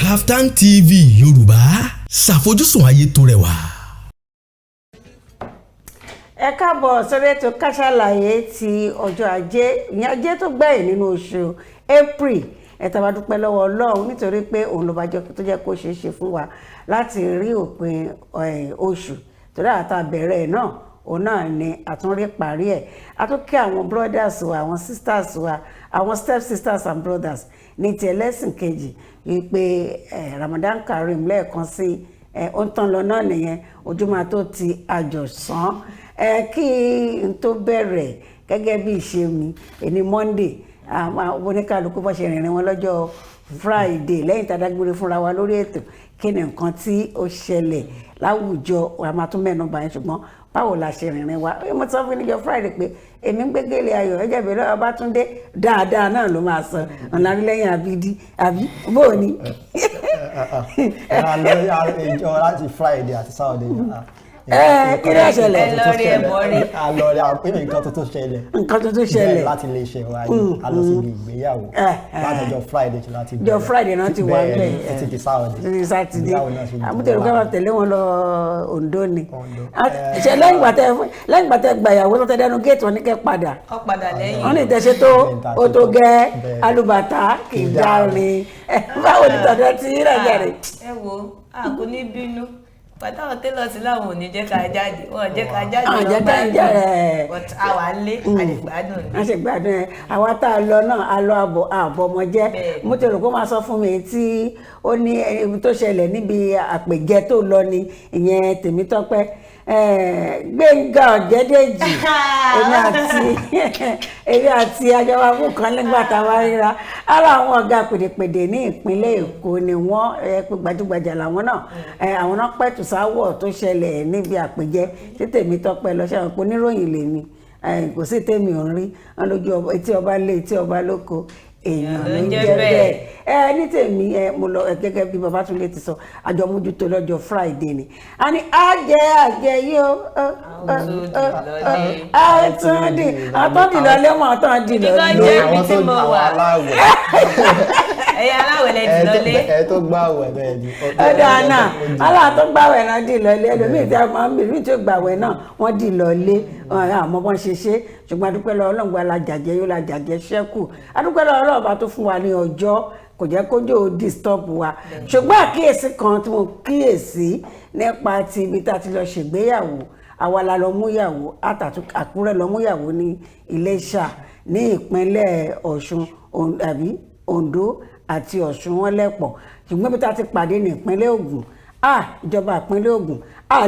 Kaftan TV Yorùbá ṣàfojúsùn ayé tó rẹwà. Ẹ káàbọ̀ sórí ètò Ká Sálàyé ti ọjọ́ ajé, ìyẹn ajé tó gbẹ̀yìn nínú oṣù April. Ẹ tá bá dúpẹ́ lọ́wọ́ Ọlọ́run nítorí pé òun ló bá jẹ́ tó jẹ́ kó ṣeé ṣe fún wa láti rí òpin oṣù torí àtà bẹ̀rẹ̀ náà òun náà ni àtúnrí parí ẹ̀. A tún kí àwọn brothers wa, àwọn sisters wa, àwọn step sisters and brothers ní ti ẹlẹ́sìn kejì wípé Ramadan Kareem lẹ́ẹ̀kan sí ó ń tán lọ náà nìyẹn, ojúmọ́ tó ti àjọ̀sán. Kí n tó bẹ̀rẹ̀ gẹ́gẹ́ bí ìṣe mi ẹni Monday oníkàlùkù bọ́ ṣe rìnrìn wọn lọ́jọ́ Friday lẹ́yìn tá a dágbére fúnra wa lórí ètò kí ni nǹkan tí ó ṣẹlẹ̀ láwùjọ wa máa tún mẹ́nu bá yẹn, ṣùgbọ́n báwo la ṣe rìnrìn wa mo sọ fún níjọ́ Friday pé èmi ń gbégélé ayọ̀ ẹjẹ́ ìbẹ̀rẹ̀ Ọbátúndé dáadáa náà ló máa sọ ọ̀nà lẹ́yìn àbídí àbí bóò ni. ìjọ láti Friday àti Saturday kí ló ṣẹlẹ̀ lórí ẹ̀bọ̀ rí àlọ́rẹ̀ àpínlẹ̀ nǹkan tó ṣẹlẹ̀ ṣẹlẹ̀ láti lè ṣe wa yìí a lọ síbi ìgbéyàwó láti ọjọ́ Friday tí láti bẹ̀rẹ̀ ọjọ́ Friday náà ti wà bẹ́ẹ̀ títí di Saturday àmútẹ̀rù ká máa tẹ̀lé wọn lọ Ondo ni ṣe lẹ́yìn gbàtẹ́ gbàyàwó tó tẹ́ dẹnu géètì wọn ní kẹ́ padà lẹ́yìn wọn ní ìtẹ̀ṣe tó ó tó gẹ́ alùbàtà kì í dárin báwo ni tọ̀dọ̀ ti rẹ̀ jẹ̀rẹ̀. ẹ wo àkó ní bínú pàtàkì tẹ́lọ̀ sí láwọn ò ní jẹ́ ká jáde wọ́n jẹ́ ká jáde lọ báyìí but àwa lé àṣegbádùn ni. àṣegbádùn ẹ àwa tá a lọ náà a lọ àbọ̀ ọmọ jẹ́ mo ti rò pé ó máa sọ fún mi tí ó ní ibi tó ṣẹlẹ̀ níbi àpèjẹ tó lọ ni ìyẹn Tèmítọ́pẹ́ Gbẹ́ngà Ọ̀jẹ́dẹ́jì èmi àti àjọwà fún kan nígbà táwa ríra ara àwọn ọ̀gá pèdèpèdè ní ìpínlẹ̀ Èkó ni wọ́n pé gbajúgbajà làwọn náà àwọn náà pẹ̀tù sáwọ̀ tó ṣẹlẹ̀ níbi àpèjẹ tí Tèmítọ́pẹ́ lọ ṣe àwọn pé oníròyìn lèmi kò sí tèmi ò ń rí wọn lójú etí ọba lé etí ọba lóko èèyàn ló ń jẹ́ bẹ́ẹ̀ ní tèmi mo lọ gẹ́gẹ́ bí Babátúndé ti sọ àjọ mójútó lọ́jọ́ Friday ni a ní àjẹ yóò àtúndì lọlé mọ àtúndì lọlé àwọn tó gbà wà aláwẹ̀ ẹ̀yà aláwẹ̀ lẹ dì lọlé ẹ tó gbà wẹ̀ bẹ́ẹ̀ ni ọ̀dà náà aláà tó gbàwẹ̀ náà dì lọlé ẹlòmíì tí a máa ń bèèrè tí ó gbàwẹ̀ náà wọ́n dì lọlé àmọ́ bọ́n ṣe ṣe ṣùgbọ́n adúpẹ́ lọ́wọ́ Ọlọ́run alájàjẹ́ yóò lájàjẹ́ ṣẹ́kù adúpẹ́ lọ́wọ́ Ọlọ́run bá tó fún wa ní ọjọ́ kò jẹ́ kójó disturb wa ṣùgbọ́n àkíyèsí kan tí mo kíyèsí nípa ti ibi tá a ti lọ ṣègbéyàwó àwa la lọ múyàwó Àkúrẹ́ lọ múyàwó ní Iléṣà ní ìpínlẹ̀ Ọ̀ṣun àbí Oǹdó àti Ọ̀ṣun wọn lẹ́pọ̀ ṣùgbọ́n bí tá a ti pàdé ní ìpínlẹ̀ Ògùn ìjọba ìpínlẹ̀ Ògùn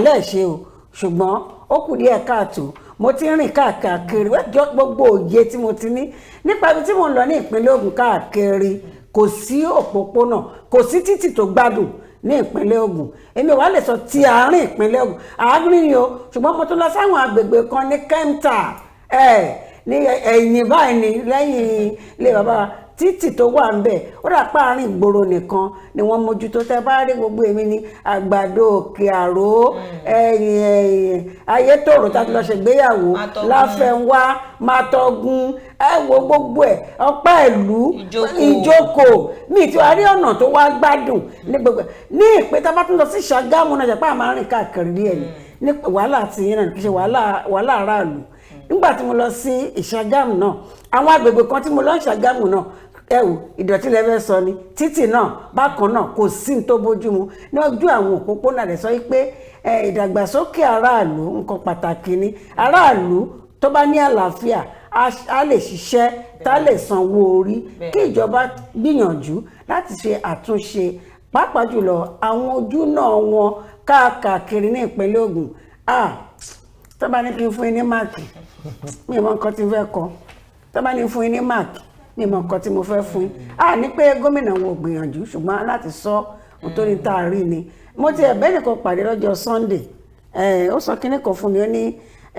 lẹ́ẹ̀ṣe o ṣùgbọ́n ó kù díẹ̀ káàtó mo ti rìn káàkiri gbogbo òye tí mo ti ní nípa ibi tí mo ń lọ ní ìpínlẹ̀ Ògùn káàkiri kò sí òpópónà kò sí títì tó gbádùn ní ìpínlẹ̀ Ògùn èmi wà lè sọ ti àárín ìpínlẹ̀ Ògùn àárín ni o ṣùgbọ́n mo tún lọ sáwọn agbègbè kan ní Kẹ́ńtà ní ẹ̀yìn báyìí ní lẹ́yìn ilé bàbá títì tó wà ń bẹ̀ ó dà pa àárín ìgboro nìkan ni wọ́n mójútó tẹ́ bá rí gbogbo èmi ní Àgbàdo Òkè Àró Ayétòrò tá a ti lọ ṣègbéyàwó Láfẹnwá Mátọ́gún wo gbogbo ẹ̀ Ọ̀pá Ìlú Ìjókòó mi tí wàá rí ọ̀nà tó wá gbádùn ní gbogbo ní ìpín tá a bá tún lọ sí Ṣàgámù náà jẹ́ pé àmọ́ àárín káàkiri díẹ̀ ní wàhálà àti yẹn náà kì í ṣe wàhálà aráàlú nígbà tí mo lọ sí Ìṣàgámù náà àwọn agbègbè kan tí mo lọ Ṣàgámù náà ìdọ̀tí lẹ́fẹ́ sọ ni títì náà bákan náà kò sí ní tó bójúmu ní ojú àwọn òpópónà rẹ̀ sọ pé ìdàgbàsókè aráàlú nǹkan pàtàkì ni aráàlú tó bá ní àlàáfíà a lè ṣiṣẹ́ tá a lè sanwó orí kí ìjọba gbìyànjú láti ṣe àtúnṣe pàápàá jùlọ àwọn ojú náà wọn káàkiri ní ìpínlẹ̀ Ògùn tó bá ní kí n fún yín ní máàkì mi mọ nǹkan tí n fẹ́ kọ tó bá ní fún yín ní máàkì mi mọ nǹkan tí mo fẹ́ fún yín ní pé gómìnà wo gbìyànjú ṣùgbọ́n láti sọ nítorí tá a rí ni mo ti ẹ̀bẹ́ nìkan pàdé lọ́jọ́ Sunday ó sọ kínní kan fún mi ó ní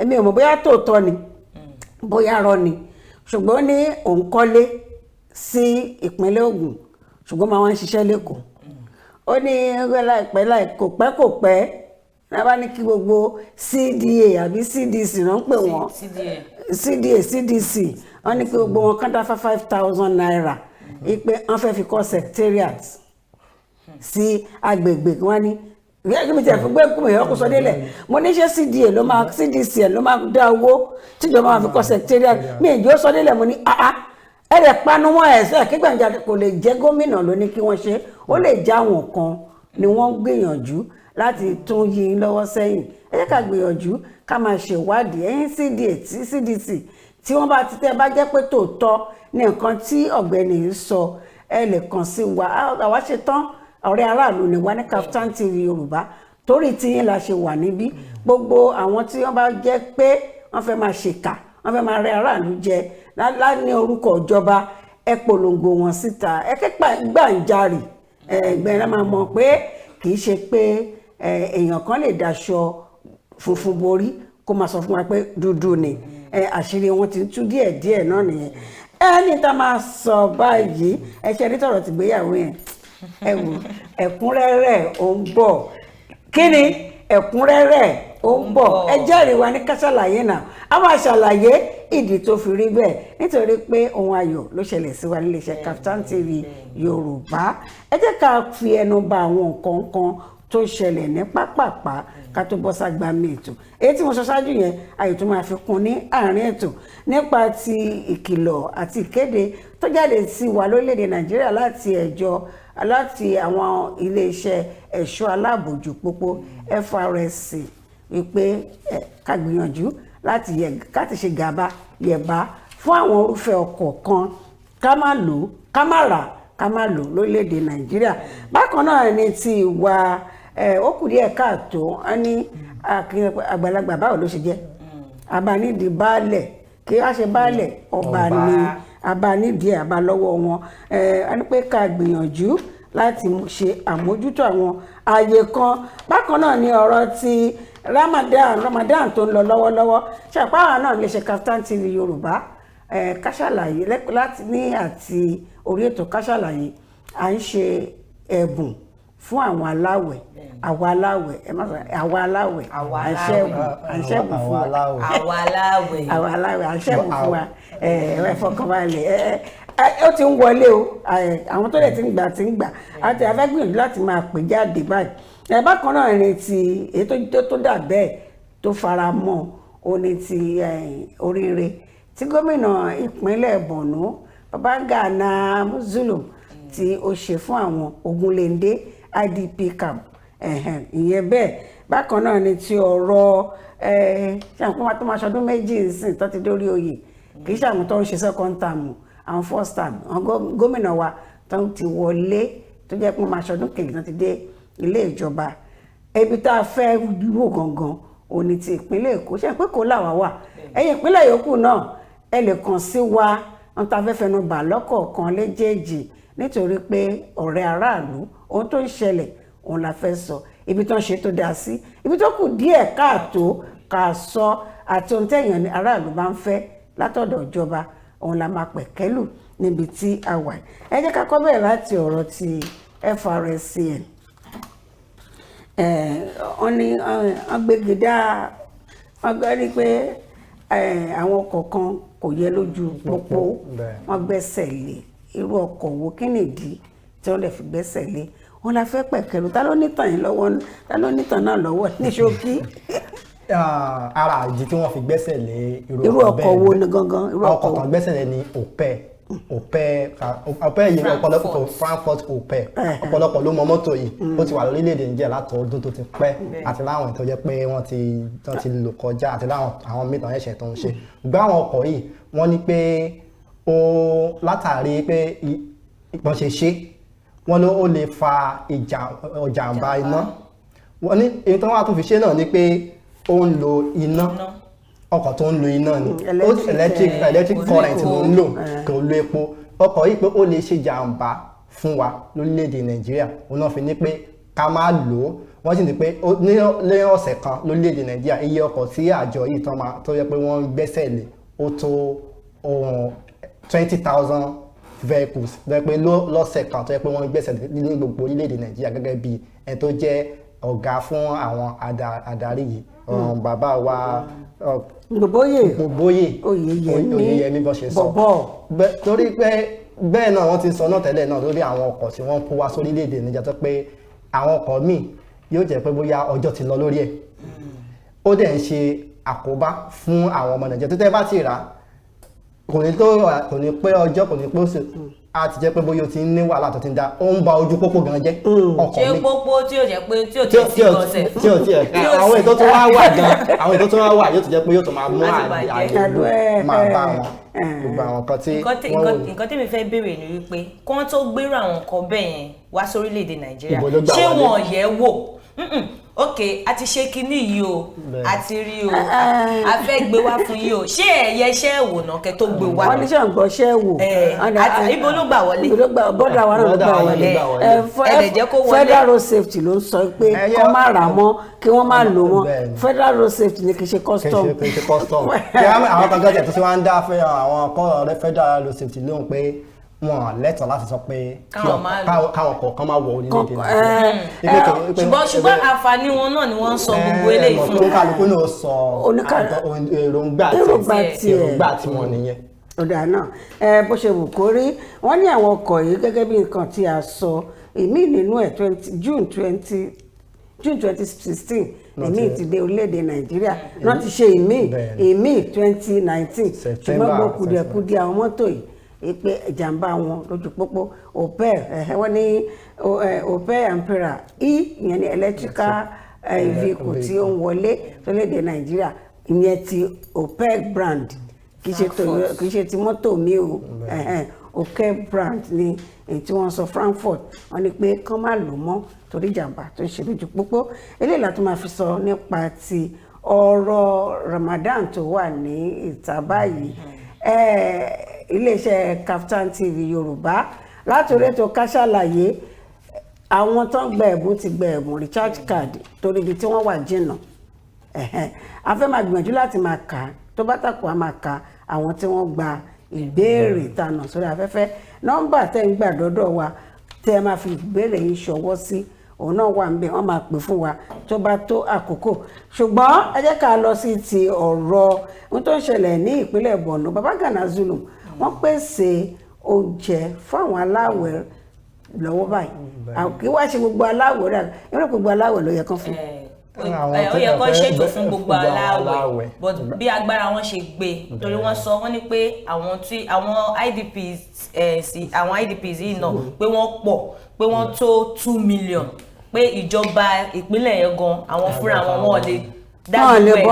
èmi ò mọ̀ bóyá tòótọ́ ni bóyá rọ ni ṣùgbọ́n ní òun kọ́lé sí ìpínlẹ̀ Ògùn ṣùgbọ́n máa wá ń ṣiṣẹ́ lẹ́kọ̀ọ́ ó ní láìpẹ́ kò pẹ́ náà bá ní kí gbogbo CDA àbí CDC náà ń pè wọ́n CDC wọ́n ní kí gbogbo wọn kán dá 5,000 naira ipe wọ́n fẹ́ fi kọ́ secretariat sí agbègbè wọn ní gẹ́gẹ́ bí tẹ̀ fún gbẹ́kùnmí ọkọ̀ sọ délẹ̀ mo ní ṣe CDA ló máa CDC ló máa dá owó tíjọba máa fi kọ́ secretariat mi ìjọ sọ délẹ̀ mo ní ẹ̀rẹ̀ panu wọn ẹ̀sẹ̀ kí Gbanjabi kò lè jẹ́ gómìnà ló ní kí wọ́n ṣe ó lè já àwọn kan ni wọ́n gbìyànjú láti tún yí lọ́wọ́ sẹ́yìn ẹ jẹ́ ká gbìyànjú ká máa ṣèwádìí ẹ̀yìn CDA tí CDC tí wọ́n bá ti tẹ́ bá jẹ́ pé tòótọ́ ní nǹkan tí ọ̀gbẹ́ni ń sọ ẹ lè kàn sí wa àwa ṣe tán ọ̀rẹ́ aráàlú ni wá ní Kaftan TV Yorùbá torí tíyín la ṣe wà níbí gbogbo àwọn tí wọ́n bá jẹ́ pé wọ́n fẹ́ máa ṣèkà wọ́n fẹ́ máa rẹ́ aráàlú jẹ ní orúkọ ìjọba ẹ polongo wọn síta ẹ képa Gbanjarì ẹgbẹ́ ẹ máa mọ̀ pé kì í ṣe pé èèyàn kan lè daṣọ funfun borí kó máa sọ fún wa pé dúdú ni àṣírí wọn ti tú díẹ̀díẹ̀ náà nìyẹn ẹni tá máa sọ báyìí ẹ ṣe rí tọ̀rọ̀ tìgbéyàwó yẹn ẹ wò ẹ̀kúnrẹ́rẹ́ ò ń bọ̀ kí ni ẹ̀kúnrẹ́rẹ́ ò ń bọ̀ ẹ jẹ́rìí wa ní ká ṣàlàyé náà a máa ṣàlàyé ìdí tó fi rí bẹ́ẹ̀ nítorí pé ohun ayọ̀ ló ṣẹlẹ̀ sí wa níléeṣẹ́ Kaftan TV Yorùbá ẹ jẹ́ ká fi ẹnu bà àwọn nǹkan kan tó ṣẹlẹ̀ ní pápápá ká tó bọ́ ságbámi ètò èyí tí mo sọ ṣáájú yẹn àyè tó máa fi kún ní àárín ètò nípa ti ìkìlọ̀ àti ìkéde tó jáde sí wa lórílẹ̀‐èdè Nàìjíríà láti àwọn iléeṣẹ́ ẹ̀ṣọ́ aláàbòjú pópó FRSC wípé ká gbìyànjú láti ṣe gàba yẹ̀bá fún àwọn irúfẹ́ ọkọ̀ kan ká má lò ká má rà ká má lò lórílẹ̀‐èdè Nàìjíríà bákan náà ni ti ìwà ó kù díẹ̀ káàtó á ní àgbàlagbà báwo ló ṣe jẹ́ abanídìí baálẹ̀ kí wá ṣe baálẹ̀ ọba ni abanídìí abalọ́wọ́ wọn á ní pé ká gbìyànjú láti ṣe àmójútó àwọn ààyè kan bákan náà ni ọ̀rọ̀ ti Ramadan tó ń lọ lọ́wọ́lọ́wọ́ ṣàpáwà náà lè ṣe Kaftan TV Yorùbá ká ṣàlàyé láti ní àti orí ètò ká ṣàlàyé à ń ṣe ẹ̀bùn fún àwọn aláwẹ̀ àwa aláwẹ̀ ẹ má sọ àwa aláwẹ̀ àṣẹ́gun fún wa àwa aláwẹ̀ àṣẹ́gun fún wa ẹ fọkànbalẹ̀ ó ti ń wọlé o àwọn tó lè ti ń gbà àti afẹ́gbìyànjú láti máa pè jáde báyìí bákan náà ni ti èyí tó dà bẹ́ẹ̀ tó fara mọ́ o ní ti oríire tí gómìnà ìpínlẹ̀ Borno Babagana Zulum tí ó ṣe fún àwọn Ogunlende IDP camp ìyẹn bẹ́ẹ̀ bákan náà ni ti ọ̀rọ̀ ṣàǹkó tó máa ṣọdún méjì nsìn tó ti dórí oyè kì í ṣàmù tó ń ṣe second term àwọn first term àwọn gómìnà wa tó ti wọlé tó jẹ́ pé máa ṣọdún kejì tó ti dé ilé ìjọba ibi tá a fẹ́ wò gangan òní ti ìpínlẹ̀ Èkó ṣe pé kó làwà wà ẹ̀yin ìpínlẹ̀ yòókù náà ẹ lè kàn sí wa wọn ta fẹ́ fẹnu bà lọ́kọ̀ọ̀kan léjèèjì nítorí pé ọ̀rẹ́ aráàlú ohun tó ń ṣẹlẹ̀ òun la fẹ́ sọ ibi tó ń ṣe tó dáa sí ibi tó kù díẹ̀ káàtó ká sọ àti ohun tẹ̀yàn aráàlú bá ń fẹ́ látọ̀dọ̀ ìjọba òun la máa pẹ̀kẹ́lù níbi tí a wà ẹ jẹ́ ká kọ́ bẹ̀rẹ̀ láti ọ̀rọ̀ ti FRSCN wọ́n ní agbègbèdá wọ́n rí pé àwọn ọkọ̀ kan kò yẹ lójú pópó wọ́n gbẹ́sẹ̀ lé irú ọkọ̀ wo kí nìdí tí wọ́n lè fi gbẹ́sẹ̀ lé wọn la fẹ́ pẹ̀kẹ́lu ta ló nítàn yín lọ́wọ́ ta ló nítàn náà lọ́wọ́ ní ṣókí. ara ìdí tí wọ́n fi gbẹ́sẹ̀ lé irú ọkọ̀ wo ni gangan irú ọkọ̀ kan gbẹ́sẹ̀ lé ní Opel yìí ọ̀pọ̀lọpọ̀ Frankfurt Opel ọ̀pọ̀lọpọ̀ ló mọ mọ́tò yìí ó ti wà lórílẹ̀‐èdè Nàìjíríà láti ọdún tó ti pẹ́ àti láwọn tó jẹ́ pé wọ́n ti lò kọjá àti láwọn àwọn mìíràn ẹ̀ṣẹ̀ tó ń ṣe gbá àwọn ọkọ̀ yìí wọ́n ní pé ó látàrí pé ìbọn ṣe wọ́n ló lè fa ìjàmbá iná wọ́n ní èyí tó wà tó fi ṣe náà ni pé ó ń lo iná ọkọ̀ tó ń lo iná ni electric current ló ń lò kò lo epo ọkọ̀ yìí pé ó lè ṣe jàǹbá fún wa lórílẹ̀‐èdè Nàìjíríà òun náà fi ní pé ká má lò ó wọ́n sì ní pé ní ọ̀sẹ̀ kan lórílẹ̀‐èdè Nàìjíríà iye ọkọ̀ tí àjọ yìí tó yẹ pé wọ́n gbẹ́sẹ̀ lé ó tó 20,000 vehicles lọ́yẹ́ pé lọ́sẹ̀ kan tó yẹ pé wọ́n gbẹ́sẹ̀ lé ní gbogbo orílẹ̀‐èdè Nàìjíríà gẹ́gẹ́ bí ẹni tó jẹ́ ọ̀gá fún àwọn adarí yìí bàbá wa Gbòbóyè Oyèyẹmí bó ṣe sọ torí pé bẹ́ẹ̀ náà wọ́n ti sọ náà tẹ́lẹ̀ náà lórí àwọn ọkọ̀ tí wọ́n kó wá sórílẹ̀-èdè Nàìjíríà tó pé àwọn ọkọ̀ míì yóò jẹ́ pé bóyá ọjọ́ ti lọ lórí ẹ̀ ó dẹ̀ ń ṣe àkóbá fún àwọn ọmọ Nàìjíríà tó tẹ́ bá ti rà kò ní pé ọjọ́ kò ní pé oṣù a ti jẹ́ pé bóyá o ti ní wàhálà tó ti ń da ó ń ba ojú pópó gan jẹ́ ọkọ̀ mi ṣé pópó tí ò jẹ́ pé tí ò ti sí ọ̀sẹ̀ tí ò tiẹ̀ àwọn ètò tó wá wà gan àwọn ètò tó wá wà yóò ti jẹ́ pé yóò tó máa mú àyè máa bá wọn gbogbo àwọn kan tí wọ́n wò. nǹkan tí mi fẹ́ béèrè ni wípé kí wọ́n tó gbérò àwọn nǹkan bẹ́ẹ̀ yẹn wá sórílẹ̀-èdè Nàìjíríà ṣé wọn yẹ̀ wò ok a ti ṣe kinní yìí o a ti rí o a fẹ́ gbé wá fún yìí o ṣé ẹ̀yẹ iṣẹ́ ẹ̀wò náà kẹ́ tó gbé wá. wọ́n ní sàn gbọ́ ṣẹ́ wò. ibo ló gbà wọlé. bọ́dà wa náà ló gbà wọlé. ẹ̀ẹ́dẹ̀jẹ́ kó wọlé. Federal Road Safety ló ń sọ pé kọ́ má rà mọ́ kí wọ́n má lò mọ́ Federal Road Safety ni kì í ṣe custom. kì í ṣe custom. àwọn kan gẹ́gẹ́ tó ṣe wá ń dá àwọn kan Federal Road Safety lóhùn pé wọn lẹ́tọ̀ọ́ láti sọ pé káwọn kọ̀ọ̀kan máa wọ orílẹ̀-èdè Nàìjíríà. ṣùgbọ́n àǹfààní wọn náà ni wọ́n ń sọ gbogbo eléyìí fún. tó kálukú náà sọ èròǹgbà tí wọ́n nìyẹn. ọ̀dà náà bó ṣe wù kó rí wọ́n ní àwọn ọkọ̀ yìí gẹ́gẹ́ bí nǹkan tí a sọ èmi nínú ẹ̀ June 2016 èmi ti dé orílẹ̀-èdè Nàìjíríà náà ti ṣe èmi 2019 ṣùgbọ́n gbọ́ kùdìẹ̀kùdìẹ̀ àwọn mọ́tò yìí ìpè ìjàmbá wọn lójú pópó Opel wọ́n ní Opel Ampera ìyẹn ní electrical vehicle tí ó ń wọlé lórílẹ̀-èdè Nàìjíríà ìyẹn ti Opel brand kì í ṣe ti mọ́tò mi o Opel brand ni èyí tí wọ́n sọ Frankfurt wọ́n ní pé kán má lò mọ́ torí ìjàmbá tó ń ṣe lójú pópó eléyìí la tún máa fi sọ nípa ti ọ̀rọ̀ Ramadan tó wà ní ìta báyìí iléeṣẹ́ Kaftan TV Yorùbá látòrí ètò Ká Sálàyé àwọn tó ń gba ẹ̀bùn ti gba ẹ̀bùn recharge card torí ibi tí wọ́n wà jìnnà a fẹ́ máa gbìyànjú láti máa kà á tó bá tàkù á máa ka àwọn tí wọ́n gba ìbéèrè tànà sórí afẹ́fẹ́ nọ́mbà tẹ́ ń gbà dọ́dọ̀ wa tẹ́ ẹ máa fi ìbéèrè yín ṣọwọ́ sí òun náà wà níbẹ̀ wọ́n máa pè fún wa tó bá tó àkókò ṣùgbọ́n ẹ jẹ́ ká lọ sí ti ọ̀rọ̀ ohun tó ń ṣẹlẹ̀ ní ìpínlẹ̀ Borno Baba Gana Zulum wọ́n pèsè oúnjẹ fún àwọn aláwẹ̀ lọ́wọ́ báyìí kí wá ṣe gbogbo aláwẹ̀ rẹ̀ ìrìn gbogbo aláwẹ̀ ló yẹ kán fún. ó yẹ kó ṣètò fún gbogbo aláwẹ̀ but bí agbára wọn ṣe gbé torí wọ́n sọ wọ́n ní pé àwọn IDPs yìí náà pé wọ́n pọ̀ pé wọ́n tó 2 million pé ìjọba ìpínlẹ̀ yẹn gan àwọn fúnra wọn lè dájú pé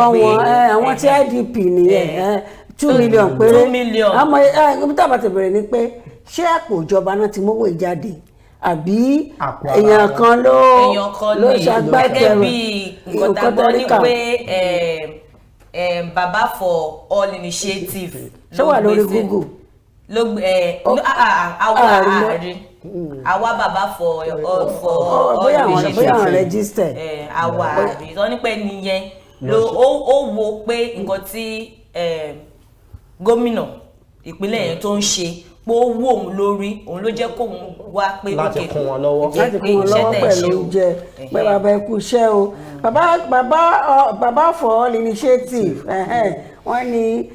àwọn tí IDP nìyẹn 2 million péré 2 million. àmọ́ ibi tá a bá ti bẹ̀rẹ̀ ni pé ṣé àpò ìjọba náà ti mówó ìjáde àbí èèyàn kan ló ṣàgbàtẹ̀rù gẹ́gẹ́ bí nǹkan tá a gbọ́ ní pé Baba for All Initiative ṣé wà lórí Google ló àwa Baba for All Initiative bóyá àwọn register àwa àrí tó ní pé nìyẹn ó wo pé nǹkan tí gómìnà ìpínlẹ̀ yẹn tó ń ṣe pé ó wó òun lórí òun ló jẹ́ kóun wá pé láti kún wọn lọ́wọ́ pẹ̀lú oúnjẹ pé bàbá ẹ kú iṣẹ́ o Baba for All Initiative wọ́n ní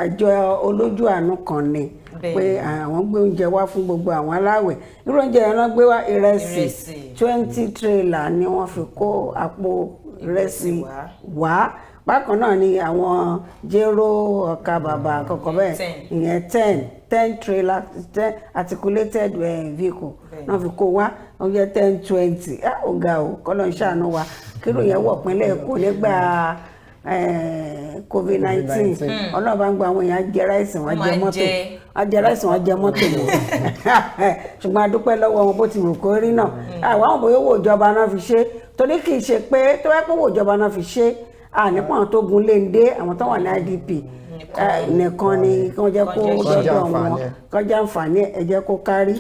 àjọ olójú àánú kan ni pé àwọn gbé oúnjẹ wá fún gbogbo àwọn aláwẹ̀ irú oúnjẹ yẹn wọ́n gbé wá ìrẹsì 20 trailer ni wọ́n fi kó àpò ìrẹsì wá bákan náà ni àwọn jéró ọkà bàbà kọ̀ọ̀kan bẹ́ẹ̀ ìyẹn 10 trailer 10 articulated vehicle náà fi kó wá wọ́n jẹ́ 10-20 ọ̀gá o kọ́lọ́ ń ṣàánú wa kírò yẹn wọ̀ pínlẹ̀ Èkó nígbà COVID-19 ọlọ́run bá ń gba àwọn èèyàn jẹ ráìsì wọn jẹ mọ́tò ṣùgbọ́n a dúpẹ́ lọ́wọ́ wọn bó ti wù kó rí náà àwọn bóyá owó ìjọba náà fi ṣe torí kì í ṣe pé tó wẹ́ pé owó ìjọba náà fi ṣe nípa àwọn tó gun léńdé àwọn tó wà ní IDP nìkan ni kí wọ́n jẹ́ kó dọ́dọ̀ wọn kọjá àǹfààní ẹ jẹ́ kó kárí.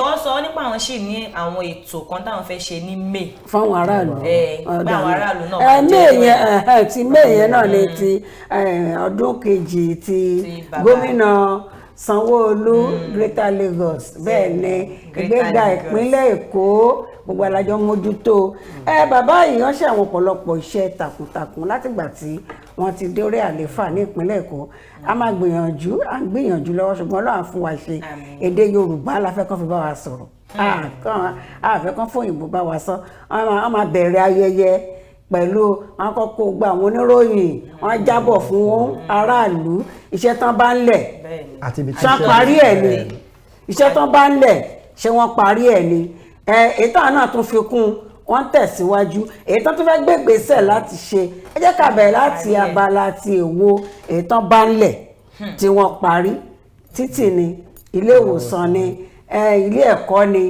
wọ́n sọ nípa àwọn sì ní àwọn ètò kan táwọn fẹ́ ṣe ní May. fáwọn aráàlú báwọn aráàlú náà máa jẹ́ ti May yẹn náà ni ti ọdún kejì ti gómìnà Sanwó-Olú Greater Lagos bẹ́ẹ̀ ni ìgbéga ìpínlẹ̀ Èkó gbogbo alájọ mójútó bàbá yìí wọ́n ṣe àwọn ọ̀pọ̀lọpọ̀ iṣẹ́ takuntakun látìgbà tí wọ́n ti dé orí àlééfà ní ìpínlẹ̀ Èkó a máa gbìyànjú lọ́wọ́ ṣùgbọ́n Ọlọ́run fún wa ṣe èdè Yorùbá la fẹ́ kàn fi bá wa sọ̀rọ̀ àfẹ́ kàn fún òyìnbó bá wa sọ wọ́n máa bẹ̀rẹ̀ ayẹyẹ pẹ̀lú wọn kọ́kọ́ gba àwọn oníròyìn wọn jábọ̀ fún aráàlú iṣẹ́ tán bá ń lẹ̀ ṣé wọ́n parí ẹ̀ ni iṣẹ́ tán bá ń lẹ̀ ṣé wọ́n parí ẹ̀ ni ètò náà tún fi kún wọ́n tẹ̀síwájú ètò tó fẹ́ gbégbèsè láti ṣe ẹ jẹ́ ká bẹ̀rẹ̀ láti abala ti èwo ètò bá ń lẹ̀ tí wọ́n parí títì ni ilé ìwòsàn ni ilé ẹ̀kọ́ ni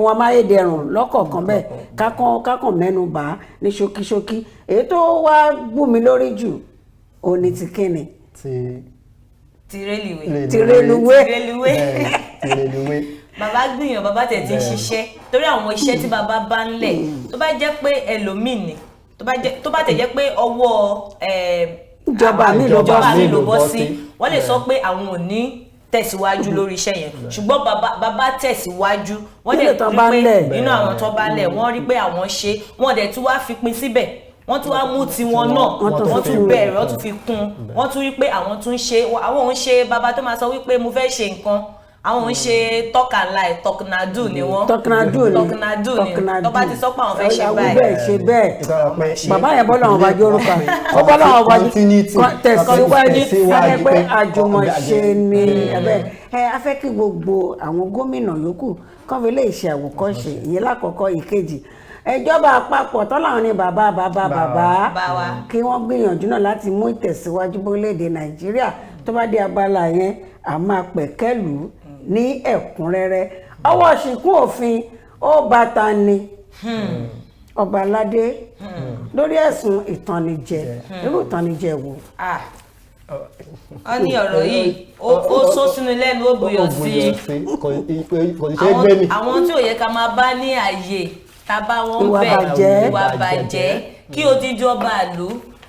wọn amáyédẹrùn lọ́kọ̀ọ̀kan bẹ́ẹ̀ kákan mẹ́nu bà á ní ṣókíṣókí èyí tó wá gbú mi lórí jù òní ti kíni. ti rélùwé. Bàbá gbìyànjú bàbá tẹ̀ ti ń ṣiṣẹ́ torí àwọn iṣẹ́ tí bàbá bá ń lẹ̀ tó bá jẹ́ pé ẹlòmíì ni tó bá tẹ̀ jẹ́ pé ọwọ́ ìjọba mi ló bọ́ sí wọ́n lè sọ pé àwọn ò ní tẹ̀síwájú lórí iṣẹ́ yẹn ṣùgbọ́n bàbá tẹ̀síwájú wọ́n dẹ̀ rí pé inú àwọn tó bá lẹ̀ wọ́n rí pé àwọn ṣe wọ́n dẹ̀ tún wá fi pin síbẹ̀ wọ́n tún wá mú tiwọn náà wọ́n tún bẹ̀rẹ̀ wọ́n tún fi kún wọ́n tún rí pé àwọn tún ṣe àwọn òun ṣe bàbá tó máa sọ wípé mo fẹ́ ṣe nǹkan àwọn òun ṣe talk and lie talk na do ni wọ́n talk na do ni tó bá ti sọ pé àwọn fẹ́ ṣe báyìí ṣe bẹ́ẹ̀ bàbá yẹn bọ́lá wọn bá jẹ́ orúkọ ọ bọ́lá wọn bá tẹ̀síwájú pé àjùmọ̀ṣe ni a fẹ́ kí gbogbo àwọn gómìnà yòókù kán fi lè ṣe àwòkọ́ṣe ìyẹn lákọ̀ọ́kọ́ ìkejì ìjọba àpapọ̀ tọ́láwọn ní bàbá kí wọ́n gbìyànjú náà láti mú ìtẹ̀síwájú bórílẹ̀-èdè Nàìjíríà tó bá dé abala yẹn a máa pẹ̀kẹ́lù ní ẹ̀kúnrẹ́rẹ́ ọwọ́ ṣìkún òfin ó bá ta ni ọba aládé lórí ẹ̀sùn ìtànìjẹ irú ìtànìjẹ wo. wọ́n ní ọ̀rọ̀ yìí ó sọ sínú lẹ́nu ó buyọ̀ sí àwọn tí ò yẹ ká máa bá ní àyè tábà wọn bẹ̀ ìwà bàjẹ́ kí odidi ọba àlú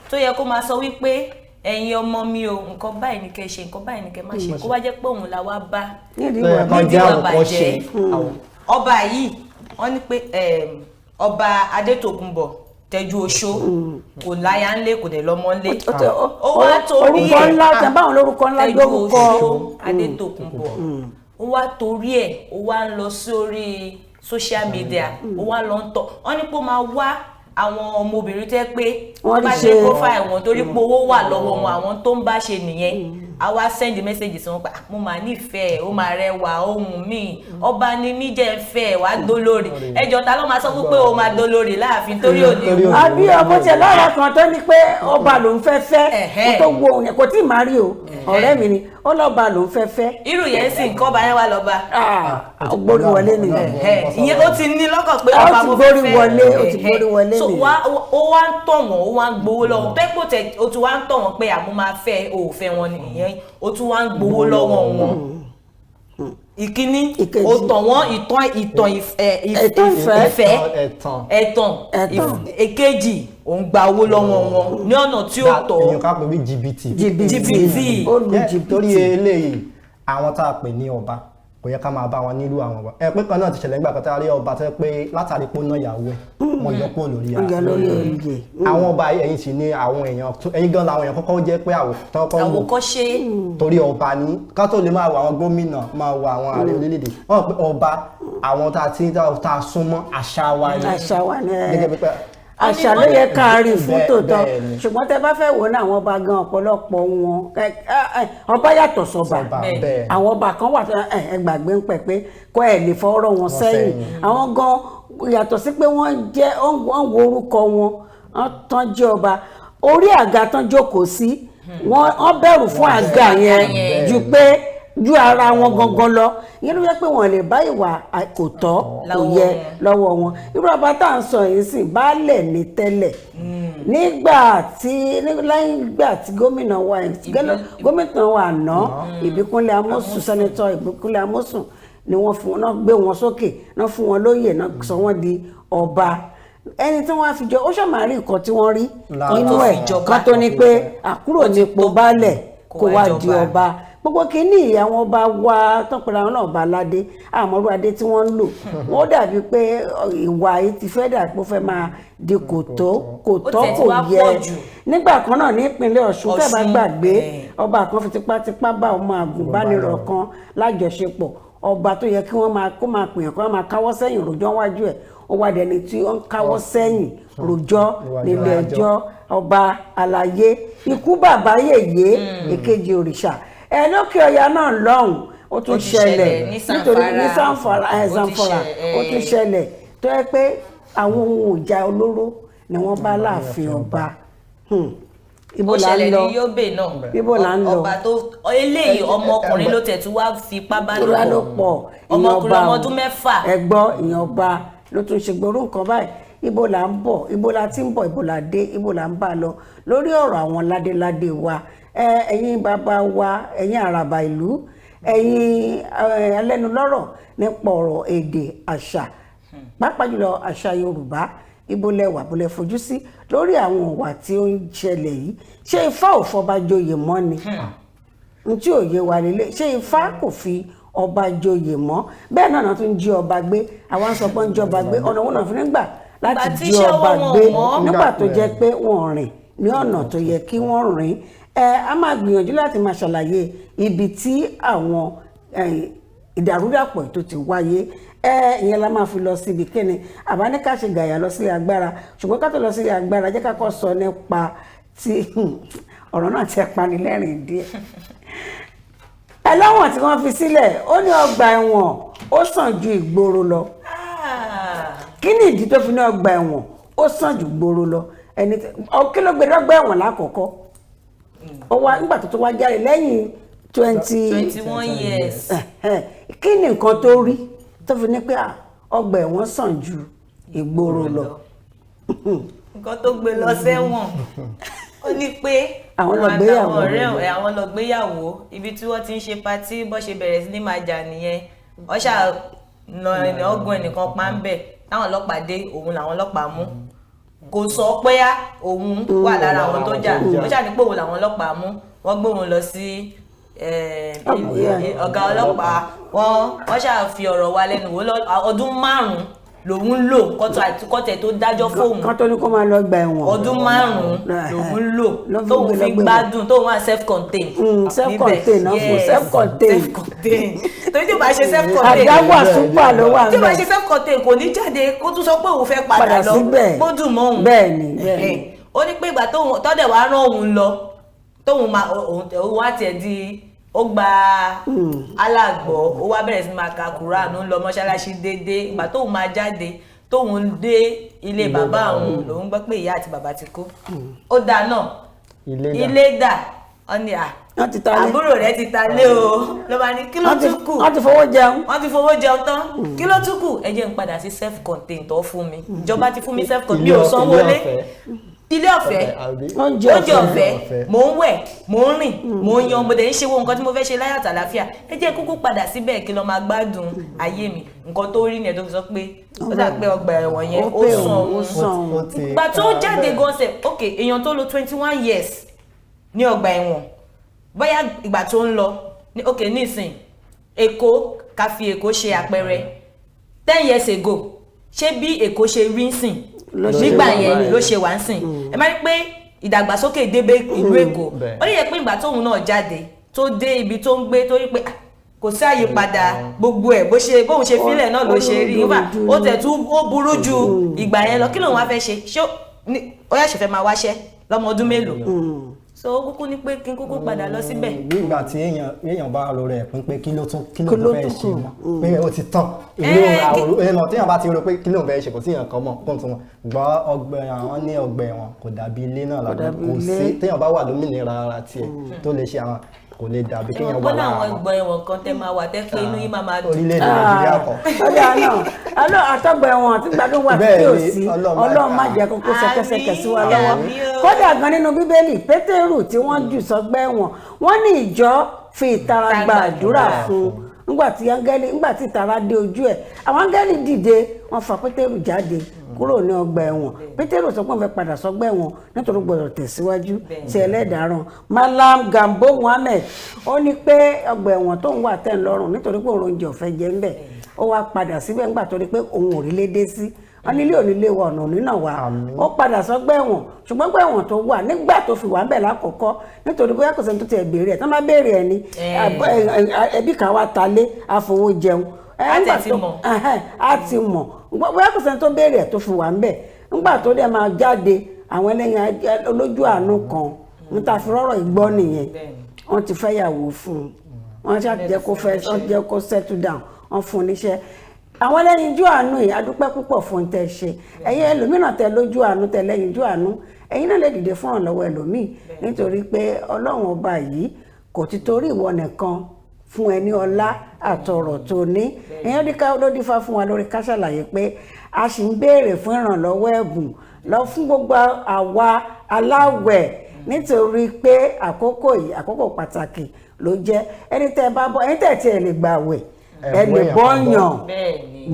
tó yẹ kó máa sọ wípé ẹ̀yin ọmọ mi o nǹkan báyìí ni kẹ́ ṣe nǹkan báyìí ni kẹ́ má ṣe kó wá jẹ́ pé òun la wá bá nídìí ìwà bàjẹ́ ọba yìí wọ́n ní pé ọba Adétòkunbọ̀ Tẹ́jú Oṣó kò láya ńlé kò dẹ̀ lọ́mọ ńlé ó wá torí ẹ̀ orúkọ ńlá tàbáwọn lórúkọ ńlá lórúkọ Adétòkunbọ̀ ó wá torí ẹ̀ ó wá ń lọ sórí social media ó wá lọ ń tọ̀ wọ́n ní pé ó máa wá àwọn ọmọbìnrin tẹ́ pé wọ́n bá ṣe profile wọn torí pé owó wà lọ́wọ́ wọn àwọn tó ń bá ṣe nìyẹn a wá send message sí wọn pé mo máa nífẹ̀ẹ́ ó máa rẹwà ohun mi ọba ni mí jẹ́ fẹ́ wàá dólórí ẹjọ́ ta ló máa sọ pé ó máa dólórí láàfin torí òní. àbí ọmọ tiẹ̀ lára kan tó ní pé ọba ló ń fẹ́ kó tó wo òun yẹn kò tí ì má rí o ọ̀rẹ́ mi ni ó lọ́ba ló ń fẹ́. irú yẹn sì nǹkan ọba yẹn wà lọ́ba. gbórí wọlé nìyẹn. ìyẹn ó ti ní lọ́kàn pé ọba mo fẹ́ ó ti gbórí wọlé so ó wá ń tọ̀ wọ́n ó wá ń gbowó lọ́wọ́ pẹ́pọ̀ tẹ̀ ó ti wá ń tọ̀ wọ́n pé àmú máa fẹ́ òòfẹ́ wọn nìyẹn ó tún wá ń gbowó lọ́wọ́ wọn. ìkíní ó tọ̀ wọ́n ìtàn ìfẹ́ ẹ̀tàn èkejì ó ń gba owó lọ́wọ́ wọn ní ọ̀nà tí ó tọ́. èèyàn ká pè bí jìbìtì torí eléyìí àwọn tá a pè ní ọba kò yẹ ká máa bá wọn nílùú àwọn ọba pé kan náà ti ṣẹlẹ̀ nígbà kan tá a rí ọba tó yẹ pé látàrí pé ó ná ìyàwó ẹ̀ wọ́n yọ kúrò lórí àwọn ọba ẹ̀yìn sì ni àwọn èèyàn ẹ̀yìn gan làwọn èèyàn kọ́kọ́ jẹ́ pé àwòkọ́ṣe torí ọba ní ká tó lè máa wo àwọn gómìnà máa wo àwọn ààrẹ orílẹ̀-èdè wọ́n pé ọba àwọn tá a súnmọ́ àṣà wa ni gẹ́gẹ́ bí pé àṣà ló yẹ ká rí fún tòótọ́ ṣùgbọ́n tẹ bá fẹ́ wò ní àwọn ọba gan ọ̀pọ̀lọpọ̀ wọn ọba yàtọ̀ sọ́ba àwọn ọba kan wà ẹ gbàgbé ń pẹ̀ pé kọ́ ẹ̀ lè fọ́rọ̀ wọn sẹ́yìn àwọn gan yàtọ̀ sí pé wọ́n wo orúkọ wọn tán jẹ́ ọba orí àga tán jókòó sí wọ́n bẹ̀rù fún àga yẹn ju ara wọn gangan lọ ìyẹn ló yẹ pé wọn lè bá ìwà kò tọ́ kò yẹ lọ́wọ́ wọn irú ọba tá à ń sọ yìí sì baálẹ̀ ní tẹ́lẹ̀ nígbà tí gómìnà wa àná Ìbíkúnlé Amósùn sẹ́nẹ́tọ̀ Ìbíkúnlé Amósùn ni wọ́n gbé wọn sókè náà fún wọn lóyè náà sọ wọ́n di ọba ẹni tí wọ́n á fi jọ ó ṣàmárì nǹkan tí wọ́n rí nínú ẹ̀ kan tó ní pé àkúrò nípò baálẹ̀ kó wá di ọba gbogbo kínní àwọn ọba wa tọpẹlẹ àwọn náà ọba aládé àmọrú adé tí wọ́n ń lò wọ́n dàbí pé ìwà yìí ti fẹ́ dà pé ó fẹ́ máa di kò tọ́ kò yẹ nígbà kan náà ní ìpínlẹ̀ Ọ̀ṣun tẹ́ bá gbàgbé ọba kan fi tipátipá bá ọmọ àgùnbánirọ̀ kan lájọṣepọ̀ ọba tó yẹ kí wọ́n máa pèèyàn kí wọ́n máa káwọ́ sẹ́yìn rojọ́ wájú ẹ̀ ó wá dẹni tí ó ń káwọ́ sẹ́yìn rojọ́ nílé ẹjọ́ ọba àlàyé ikú bàbá yèyé èkejì òrìṣà lókè ọya náà lọ́hùn ó tún ṣẹlẹ̀ nítorí ní Zamfara ó tún ṣẹlẹ̀ tó yẹ pé àwọn ohun ìjà olóró ni wọ́n bá láàfin ọba ibo la ń lọ ibo la ń lọ ọba tó eléyìí ọmọkùnrin ló tẹ̀tú wá fipá bá lò pọ̀ ọmọkùnrin ọmọ ọdún 6 ẹgbọ́ ìyàn ọba ló tún ṣe gbòòrò nǹkan báyìí ibo la ń bọ̀ ibo la ti ń bọ̀ ibo la dé ibo la ń bá lọ lórí ọ̀rọ̀ àwọn ládéládé wa ẹ̀yin bàbá wa ẹ̀yin àràbà ìlú ẹ̀yin alẹ́nulọ́rọ̀ nípa ọ̀rọ̀ èdè àṣà pàápàá jùlọ àṣà Yorùbá ibo lẹ wà bó lẹ fojú sí lórí àwọn ìwà tí ó ń ṣẹlẹ̀ yìí ṣé Ifá ò fọba joyè mọ́ ni n tí ò yé wa lélẹ̀ ṣé Ifá kò fi ọba joyè mọ́ bẹ́ẹ̀ náà tún jí ọba gbé àwọn sọ pé ń jí ọba gbé ọ̀nà wọn náà fi nígbà láti jí ọba gbé nígbà tó jẹ́ pé wọ́n rìn ní ọ̀nà tó yẹ kí wọ́n rìn a máa gbìyànjú láti máa ṣàlàyé ibi tí àwọn ìdàrúdàpọ̀ tó ti wáyé ìyẹn la máa fi lọ síbi kíni àbá ní ká ṣe gàyà lọ sílé agbára ṣùgbọ́n ká tó lọ sílé agbára jẹ́ ká kọ́ sọ nípa tí ọ̀rọ̀ náà ti pani lẹ́rìn díẹ̀ ẹlẹ́wọ̀n tí wọ́n fi sílẹ̀ ó ní ọgbà ẹ̀wọ̀n ó sàn ju ìgboro lọ kí ni ìdí tó fi ní ọgbà ẹ̀wọ̀n ó sàn ju ìgboro lọ ẹni kí ló gbé lọ́gbà ẹ̀wọ̀n lákọ̀ọ́kọ́ ó wá nígbà tó wá jáde lẹ́yìn 21 years kí ni nǹkan tó rí tó fi ní pé ọgbà ẹ̀wọ̀n sàn ju ìgboro lọ nǹkan tó gbé lọ sẹ́wọ̀n ó ní pé àwọn lọ gbéyàwó ibi tí wọ́n ti ń ṣe patí bó ṣe bẹ̀rẹ̀ sí ní máa jà nìyẹn wọ́n ṣáà na ọgbọ́n ẹnìkan pa ń bẹ̀ táwọn ọlọ́pàá dé òun làwọn ọlọ́pàá mú kò sọ pé òun wà lára àwọn tó jà ó ṣáà ní pé òun làwọn ọlọ́pàá mú wọ́n gbé òun lọ sí ọ̀gá ọlọ́pàá wọ́n ṣáà fi ọ̀rọ̀ wa lẹ́nu wò ọdún 5 lòun lò kọ́tẹ̀ tó dájọ́ fóun kọ́tọ̀ ní kó máa lọ gba ẹ̀wọ̀n ọdún 5 lòun lò tóun fi gbádùn tóun wà self-contained self-contained náà fún self-contained torí tí o bá ṣe self-contained àdáwà súpà ló wà ń bẹ̀ tí o bá ṣe self-contained kò ní jáde kó tún sọ pé òun fẹ́ padà lọ gbódùn mọ́ òun bẹ́ẹ̀ ni ó ní pé ìgbà tọ́dẹ̀ wàá rán òun lọ tóun wá tiẹ̀ di ó gba alágbọ̀ ó wá bẹ̀rẹ̀ sí máa ka Quran ó ń lọ mọ́ṣáláṣí déédéé ìgbà tóun máa jáde tóun dé ilé bàbá òun lòun gbọ́ pé ìyá àti bàbá ti kú ó dáa náà ilé dà ọ́ ní àbúrò rẹ̀ ti ta lé o ló bá ní kí ló tún kù wọ́n ti fowó jẹun tán kí ló tún kù ẹ jẹ́ n padà sí self-contained tó fún mi ìjọba ti fún mi self-contained mi ò sanwó lé ilé ọ̀fẹ́ oúnjẹ ọ̀fẹ́ mò ń wẹ̀ mò ń rìn mò ń yan mo dẹ̀ ń ṣe wo nǹkan tí mo fẹ́ ṣe láyọ̀ àtàlàáfíà ẹ jẹ́ kúkú padà síbẹ̀ kí lọ máa gbádùn ayé mi nǹkan tó rí ni ẹ̀ tó fi sọ pé ó dà pé ọgbà ẹ̀wọ̀n yẹn ó sàn ìgbà tó jáde gan ṣe ok èèyàn tó lò 21 years ní ọgbà ẹ̀wọ̀n bóyá ìgbà tó ń lọ ok nísìn Èkó ká fi Èkó ṣe àpẹẹrẹ 10 years ago ṣé bí Èkó ṣe rí sìn nígbà yẹn ló ṣe wá ń sìn ẹ máa rí pé ìdàgbàsókè débé ìlú Èkó ó lè yẹ pé ìgbà tóun náà jáde tó dé ibi tó ń gbé tó rí pé kò sí àyípadà gbogbo ẹ̀ bóun ṣe fílẹ̀ náà ló ṣe rí nígbà ó tẹ̀tú ó burú ju ìgbà yẹn lọ kí lòun wá fẹ́ ṣe ṣé ó yà ṣe fẹ́ máa wáṣẹ́ lọ́mọ ọdún mélòó so ó kúkú ní pé kí n kúkú padà lọ síbẹ̀. nígbà tí èèyàn bá ro rẹ̀ pín pé kí ló fẹ́ ṣe mọ́ pé ó ti tán èèyàn téèyàn bá ti ro pé kí ló fẹ́ ṣe kò sí èèyàn kan mọ̀ kó tún wọn gbọ́ àwọn ní ọgbà ẹ̀wọ̀n kò dàbí ilé náà lábẹ́ kò sí téèyàn bá wà lómìnira ara tiẹ̀ tó lè ṣe àwọn kò lè dàbí kéèyàn wà lára àwọn ẹgbọn ẹ̀wọ̀n kan tẹ máa wà tẹ pé inú yín máa dùn. orílẹ̀-èdè Nàìjíríà kan. ọjà náà àtọgbà ẹ̀wọ̀n àti gbádùn wà tí yóò sí Ọlọ́run má jẹ́ kókó ṣẹ̀kẹ̀ṣẹ̀kẹ̀ sí wa lọ́wọ́ kódà gan nínú Bíbélì Pétérù tí wọ́n jù sọ́gbà ẹ̀wọ̀n wọ́n ní ìjọ fi ìtara gba àdúrà fún nígbà tí ìtara dé ojú ẹ̀ àwọn áńgẹ́lì dìde wọ́n fa Pétérù jáde kúrò ní ọgbà ẹ̀wọ̀n Pétérù sọ pé òun fẹ́ padà sọ́gbà ẹ̀wọ̀n nítorí gbọ́dọ̀ tẹ̀síwájú tí ẹlẹ́dàá rán. Malam Gambo Muhammed ó ní pé ọgbà ẹ̀wọ̀n tó ń wà tẹ́ ń lọ́rùn nítorí pé òun oúnjẹ ọ̀fẹ́ jẹ ńbẹ̀ ó wá padà síbẹ̀ ńgbà torí pé òun ò rí lédè sí wọn nílé onílé wa ọ̀nà onínà wa ó padà sọ́gbà ẹ̀wọ̀n ṣùgbọ́n gbà ẹ̀wọ̀n tó wà nígbà tó fi wà ńbẹ̀ lákọ̀ọ́kọ́ nítorí bóyá kò sẹ́ni tó ti ẹ̀ béèrè ẹ̀ tán bá béèrè ẹ̀ ní ẹbí kan wá talé àfowó jẹun a ti mọ̀ bóyá kò sẹ́ni tó béèrè ẹ̀ tó fi wà ńbẹ̀ nígbà tó dẹ̀ máa jáde àwọn ẹlẹ́yin olójú àánú kan ń ta fi rọ́rọ̀ ìgbọ́ nìyẹn wọ́n ti fẹ́ yàwó fún un wọ́n jẹ́ kó settle down wọ́n fún un níṣẹ́ àwọn ẹlẹ́yinjú àánú yìí adúpẹ́ púpọ̀ fún tẹ́ ṣe ẹ̀yin ẹlòmíràn tẹ́ lójú àánú tẹ́ lẹ́yinjú àánú ẹ̀yin náà lè dìde fún ìrànlọ́wọ́ ẹlòmíì nítorí pé ọlọ́run ọba yìí kò ti torí ìwọ nìkan fún ẹni ọlá àtọ̀rọ̀ tó ní èèyàn ló dífá fún wa lórí Ká Sálàyé pé a sì ń béèrè fún ìrànlọ́wọ́ ẹ̀bùn lọ fún gbogbo àwa aláwẹ̀ nítorí pé àkókò yìí àkókò pàtàkì ló jẹ́ ẹni tẹ́ bá bọ́ ẹni tẹ́ tiẹ̀ lè gbààwẹ̀ ẹ lè bọ́yàn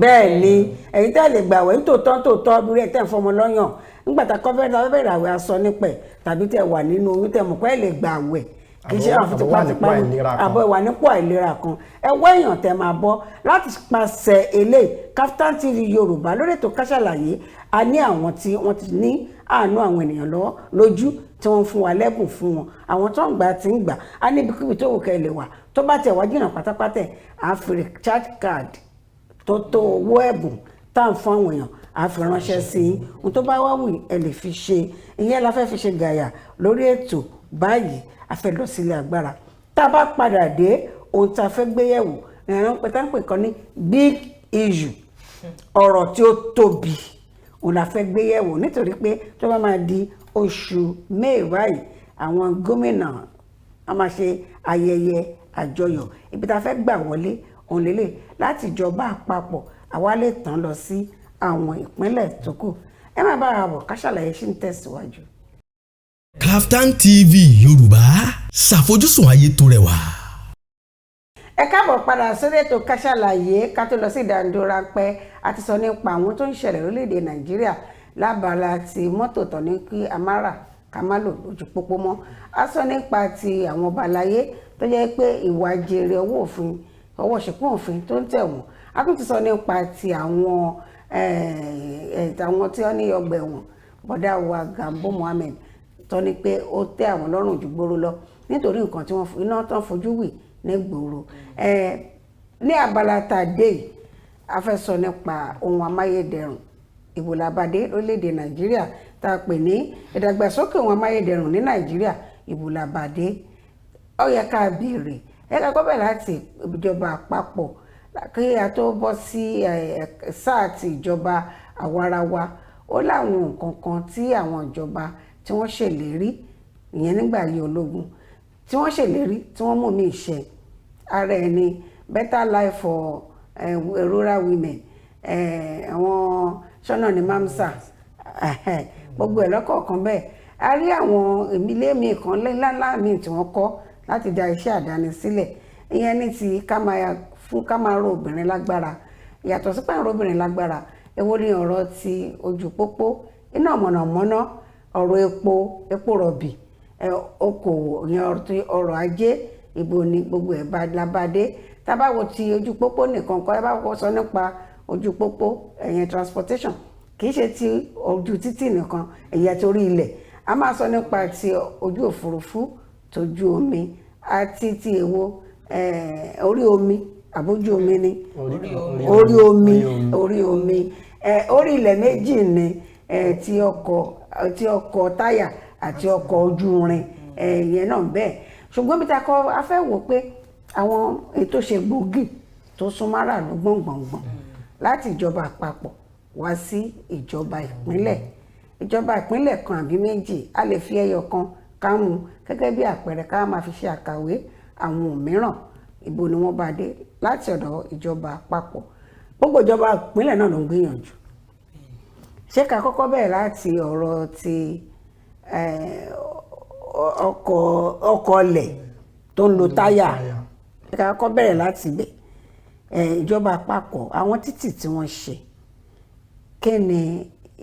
bẹ́ẹ̀ ni ẹ̀yin tẹ́ lè gbààwẹ̀ nítòótọ́ bí ẹ̀ tẹ́ ń fọmọ lọ́yàn nígbà tá a kọ́ bẹ̀rẹ̀ àwẹ̀ aṣọ nípẹ̀ tàbí tẹ́ wà nínú oyún tẹ́ mọ̀ pé ẹ lè gbààwẹ̀ kì í ṣe àwọn tipátipá àbọ̀ ìwà nípò àìlera kan ẹ wọ èèyàn tẹ́ máa bọ́ láti pàṣẹ eléyìí Kaftan TV Yorùbá lórí ètò Ká Sálàyé a ní àwọn tí wọ́n ti ní àánú àwọn ènìyàn lọ́wọ́ lójú tí wọ́n fún wa lẹ́bùn fún wọn àwọn tó ń gbà ti ń gbà á níbi kíbi tó wù kẹ́ lè wà tó bá tẹ̀ wá jìnnà pátápátá à ń fi recharge card tó tó owó ẹ̀bùn tá à ń fún àwọn èèyàn à fi ránṣẹ́ sí i ohun tó bá wá wù ẹ lè fi ṣe ìyẹn la fẹ́ fi ṣe gàyà lórí ètò báyìí a fẹ́ lọ sílé agbára tá a bá padà dé ohun tá a fẹ́ gbé yẹ̀wò ìrìn pẹ̀tàpẹ̀ kan ní big issue ọ̀rọ̀ tí ó tóbi òun la fẹ́ gbé yẹ̀wò nítorí pé tó bá máa di oṣù May báyìí àwọn gómìnà a máa ṣe ayẹyẹ àjọyọ̀ ibi tá a fẹ́ gbà wọlé òun lélẹ̀ láti ìjọba àpapọ̀ àwa lè tán lọ sí àwọn ìpínlẹ̀ tó kù ẹ má bá ara bọ̀ Ká Sálàyé ṣì ń tẹ̀síwájú. Kaftan TV Yorùbá ṣàfojúsùn ayé tó rẹwà. Ẹ káàbọ̀ padà sórí ètò Ká Sálàyé ká tó lọ sí ìdánidúró ráńpẹ́ a ti sọ nípa àwọn tó ń ṣẹlẹ̀ lórílẹ̀‐èdè Nàìjíríà lábala ti mọ́tò tán ní kí a má rà ká má lò lójú pópó mọ́ a sọ nípa ti àwọn ọba aláyé tó jẹ́ pé ìwà jèrè ọwọ́ òfin ọwọ́ ṣìkún òfin tó ń tẹ̀ wọ́n a tún ti sọ nípa ti àwọn tí wọ́n ní ọgbà ẹ̀wọ̀n bọ́dá wa Gambo Muhammed tó ní pé ó tẹ́ àwọn lọ́rùn ju gbòòrò lọ nítorí nǹkan tí wọ́n iná tán fojú wì ní gbòòrò ní abala tàdé a fẹ́ sọ nípa ohun amáyédẹrùn ìbòlábàdé lórílẹ̀‐èdè Nàìjíríà tá a pè ní ìdàgbàsókè ohun amáyédẹrùn ní Nàìjíríà ìbòlábàdé ó yẹ ká béèrè ká kọ́ bẹ̀rẹ̀ láti ìjọba àpapọ̀ kí a tó bọ́ sí sáà ti ìjọba àwarawa ó láwọn nǹkan kan tí àwọn ìjọba tí wọ́n ṣèlérí ìyẹn nígbà yìí ológun tí wọ́n ṣèlérí tí wọ́n mú ní ìṣe ara ẹni better life for rural women àwọn sọ́nà ní mamsa gbogbo ẹ̀ lọ́kọ̀ọ̀kan bẹ́ẹ̀ a rí àwọn ìmílẹ̀ mi kan ńláńlá míì tí wọ́n kọ́ láti dá iṣẹ́ àdáni sílẹ̀ ìyẹn ní ti ká máa ró obìnrin lágbára yàtọ̀ sí pàrọ̀ obìnrin lágbára èwo ni ọ̀rọ̀ ti ojú pópó iná mọ̀nàmọ́ná ọ̀rọ̀ epo rọ̀bì okòwò ìyẹn ọrọ̀ ajé ìbò ni gbogbo ẹ̀ bá labadé tábàwò ti ojú pópó nìkan kọ́ ẹ bá kọ́ sọ nípa ojú pópó ẹ̀yẹn transportation kì í ṣe ti ojú títì nìkan ẹ̀yẹ torí ilẹ̀ a máa sọ nípa ti ojú òfurufú tójú omi àti ti èwo orí omi àbójú omi ni orí omi orí ilẹ̀ méjì ni ti ọkọ̀ táyà àti ọkọ̀ ojú irin ìyẹn náà bẹ́ẹ̀ ṣùgbọ́n bí ta kọ́ a fẹ́ wò pé àwọn ètò ṣe gbòógì tó súnmọ́ aráàlú gbọ̀ngbọ̀ngbọ̀n láti ìjọba àpapọ̀ wá sí ìjọba ìpínlẹ̀ kan àbí méjì a lè fi ẹyọ kan ká mú gẹ́gẹ́ bí àpẹẹrẹ ká máa fi ṣe àkàwé àwọn mìíràn ibo ni wọ́n bá dé láti ọ̀dọ̀ ìjọba àpapọ̀ gbogbo ìjọba ìpínlẹ̀ náà ló ń gbìyànjú ṣé ká kọ́kọ́ bẹ̀rẹ̀ láti ọ̀rọ̀ ti ọkọ̀ ọlẹ̀ tó ń lo táyà ṣé ká kọ́kọ́ bẹ̀rẹ̀ láti ibẹ̀ ìjọba àpapọ̀ àwọn títì tí wọ́n ṣe kí ni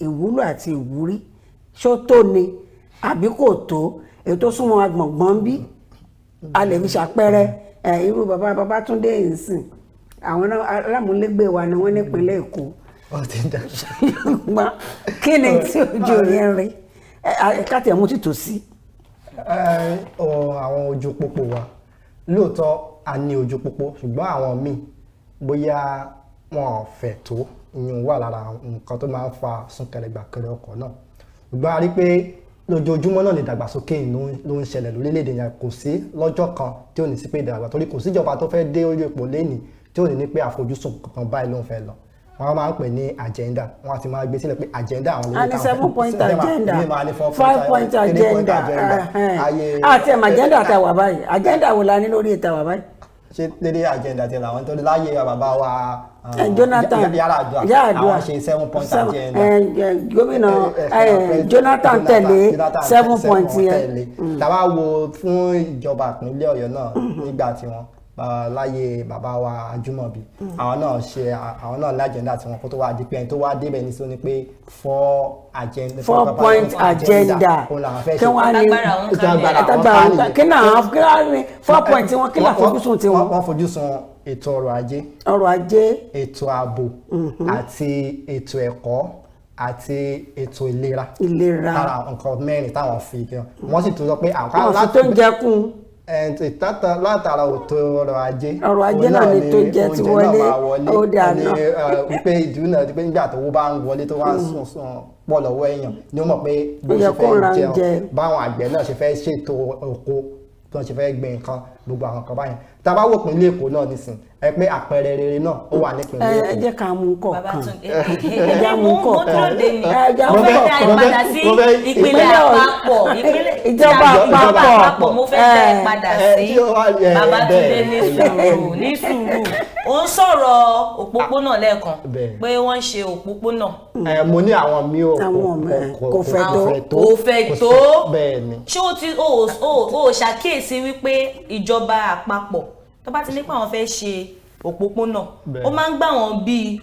ìwúlò àti ìwúrí ṣó tó ni àbí kò tó èyí tó súnmọ́ agbọ̀ngbọ̀n bí a lè fi ṣàpẹẹrẹ irú bàbá Babátúndé ìsìn àwọn alámúlégbé wa ni wọ́n nípínlẹ̀ Èkó kí ni tí ojú yẹn rí káàtì ẹ̀mú ti tò sí. àwọn ojú pópó wa lóòótọ́ a ní ojú pópó ṣùgbọ́n àwọn míì bóyá wọn ò fẹ̀ tó ìyẹn wà lára nǹkan tó máa ń fa súnkẹrẹgbàkẹrẹ ọkọ̀ náà ṣùgbọ́n a rí pé lójoojúmọ́ náà lè dàgbàsókè ló ń ṣẹlẹ̀ lórílẹ̀‐èdè yẹn kò sí lọ́jọ́ kan tí ò ní sí pé ìdàgbà torí kò síjọba tó fẹ́ dé orí ipò lẹ́nìí tí ò ní pé àfojúsùn kankan báyìí ló ń fẹ́ lọ wọ́n máa ń pè ní agenda wọ́n ti máa gbé sílẹ̀ pé agenda àwọn lórí káwọn 7 point agenda 5 point agenda àti ẹ̀mọ̀ agenda àtàwà báyìí agenda wo la ní lórí ìtàwà báyìí. ṣé lédè agenda ti làwọn tó láyé bàbá wa Jonathan Yar'Adua àwọn ṣe 7 point agenda gómìnà Jonathan tẹ̀lé 7 point yẹn. tàwa wo fún ìjọba ìpínlẹ̀ Ọ̀yọ́ náà nígbà tí wọ́n láyé bàbá wa Ajímọ̀bí àwọn náà lájẹ̀ndà tí wọ́n kó tó wá di pé ẹni tó wá débẹ̀ ní sí ni pé 4 point agenda kí wọ́n á ní ìtagbára kí náà 4 point tí wọ́n kí náà fojúsùn tí wọ́n. wọ́n fojúsùn ètò ọrọ̀ ajé ètò ààbò àti ètò ẹ̀kọ́ àti ètò ìlera lára nǹkan mẹ́rin táwọn fi kí wọ́n sì tún sọ pé àwọn fi tó ń jẹkùn látara ètò ọrọ̀ ajé náà ni tó jẹ ti wọlé ó dà náà wípé ìdúnà pé nígbà tó bá ń wọlé tó wá ń sùn pọ̀ lọ́wọ́ èèyàn ni ó mọ̀ pé bó ṣe fẹ́ jẹun báwọn àgbẹ̀ náà ṣe fẹ́ ṣètò oko tó ń ṣe fẹ́ gbin nǹkan gbogbo àwọn kan báyẹn tá a bá wò pínlẹ̀ Èkó náà nísìn ẹ pé àpẹẹrẹ rere náà ó wà nípínlẹ̀ Èkó. ẹ jẹ́ ká mú kọ̀ọ̀kan ẹ jẹ́ mú kọ̀ọ̀kan mo fẹ́ dá ẹ padà sí ìpínlẹ̀ àpapọ̀ ìjọba àpapọ̀ mo fẹ́ dá ẹ padà sí Babátúndé ní sùúrù ó ń sọ̀rọ̀ òpópónà lẹ́ẹ̀kan pé wọ́n ń ṣe òpópónà. mo ní àwọn mi ò kò fẹ́ tó ṣé o ṣàkíyèsí wípé ìjọba àpapọ̀ tó bá ti ní pé àwọn fẹ́ ṣe òpópónà ó máa ń gbà wọ́n bíi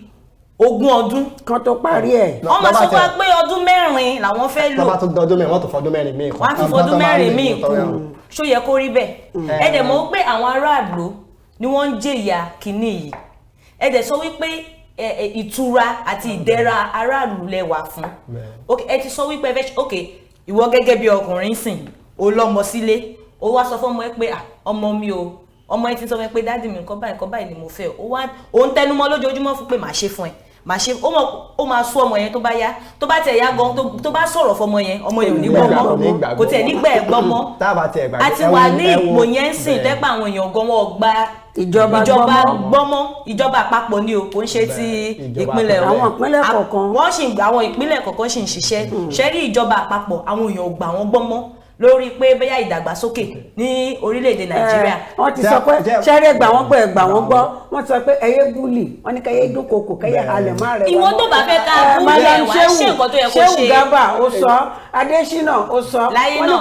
20 ọdún kan tó parí ẹ̀. wọ́n máa sọ wá pé ọdún 4 làwọn fẹ́ lò. tó bá tún dọdún mẹ́rin wọ́n tún fọdún mẹ́rin míì kún. wọ́n á tún fọdún mẹ́rin míì kún ṣó yẹ kó rí bẹ́ẹ̀. ẹ dẹ̀ mọ̀ pé àwọn aráàlú ni wọ́n ń jẹ̀yà kínní yìí ẹ dẹ̀ sọ wípé ìtura àti ìdẹ̀ra aráàlú lẹ wà fún ẹ ti sọ wípé ìwọ gẹ́gẹ́ bí ọkùnrin sìn ó lọ́mọ sílé ó wá sọ fún ọmọ ẹ pé ọmọ mi o ọmọ ẹ ti sọ fún ẹ pé dáàdì mi nǹkan báyìí ni mo fẹ́ ó ń tẹnumọ́ lójoojúmọ́ fún pé màá ṣe fún ẹ màá ṣe ó máa sún ọmọ yẹn tó bá yá tó bá tẹ̀ yá gan tó bá sọ̀rọ̀ fọmọ yẹn ọmọ yẹn ò ní gbọ́ mọ́ kò tẹ̀ nígbà ẹ̀ gbọ́ mọ́ àti wà ní ipò yẹn ń sìn tẹ́pẹ́ àwọn èèyàn gan wọ́n gba ìjọba gbọ́mọ́ ìjọba àpapọ̀ ni o kò ń ṣe ti ìpínlẹ̀ àwọn ìpínlẹ̀ kọ̀ọ̀kan wọ́n sì àwọn ìpínlẹ̀ kọ̀ọ̀kan sì ń ṣiṣẹ́ ṣẹ́rí ìjọba àpapọ̀ àwọn èèyàn ò gbà wọ́n gbọ́mọ́ lórí pé bẹ́yà ìdàgbàsókè ní orílẹ̀-èdè Nàìjíríà. wọ́n ti sọ pé ṣẹ́rẹ́ gbà wọ́n gbọ́ wọ́n ti sọ pé ẹyẹ búlì wọ́n ní kẹyẹ dúnkokò kẹyẹ halẹ̀ má rẹ̀ wọ́n. ìwọ tó bá fẹ́ ká búlì ẹ̀ wá ṣe nǹkan tó yẹ kó ṣe. Ṣéwù Gábà ó sọ Adésínà ó sọ láyé náà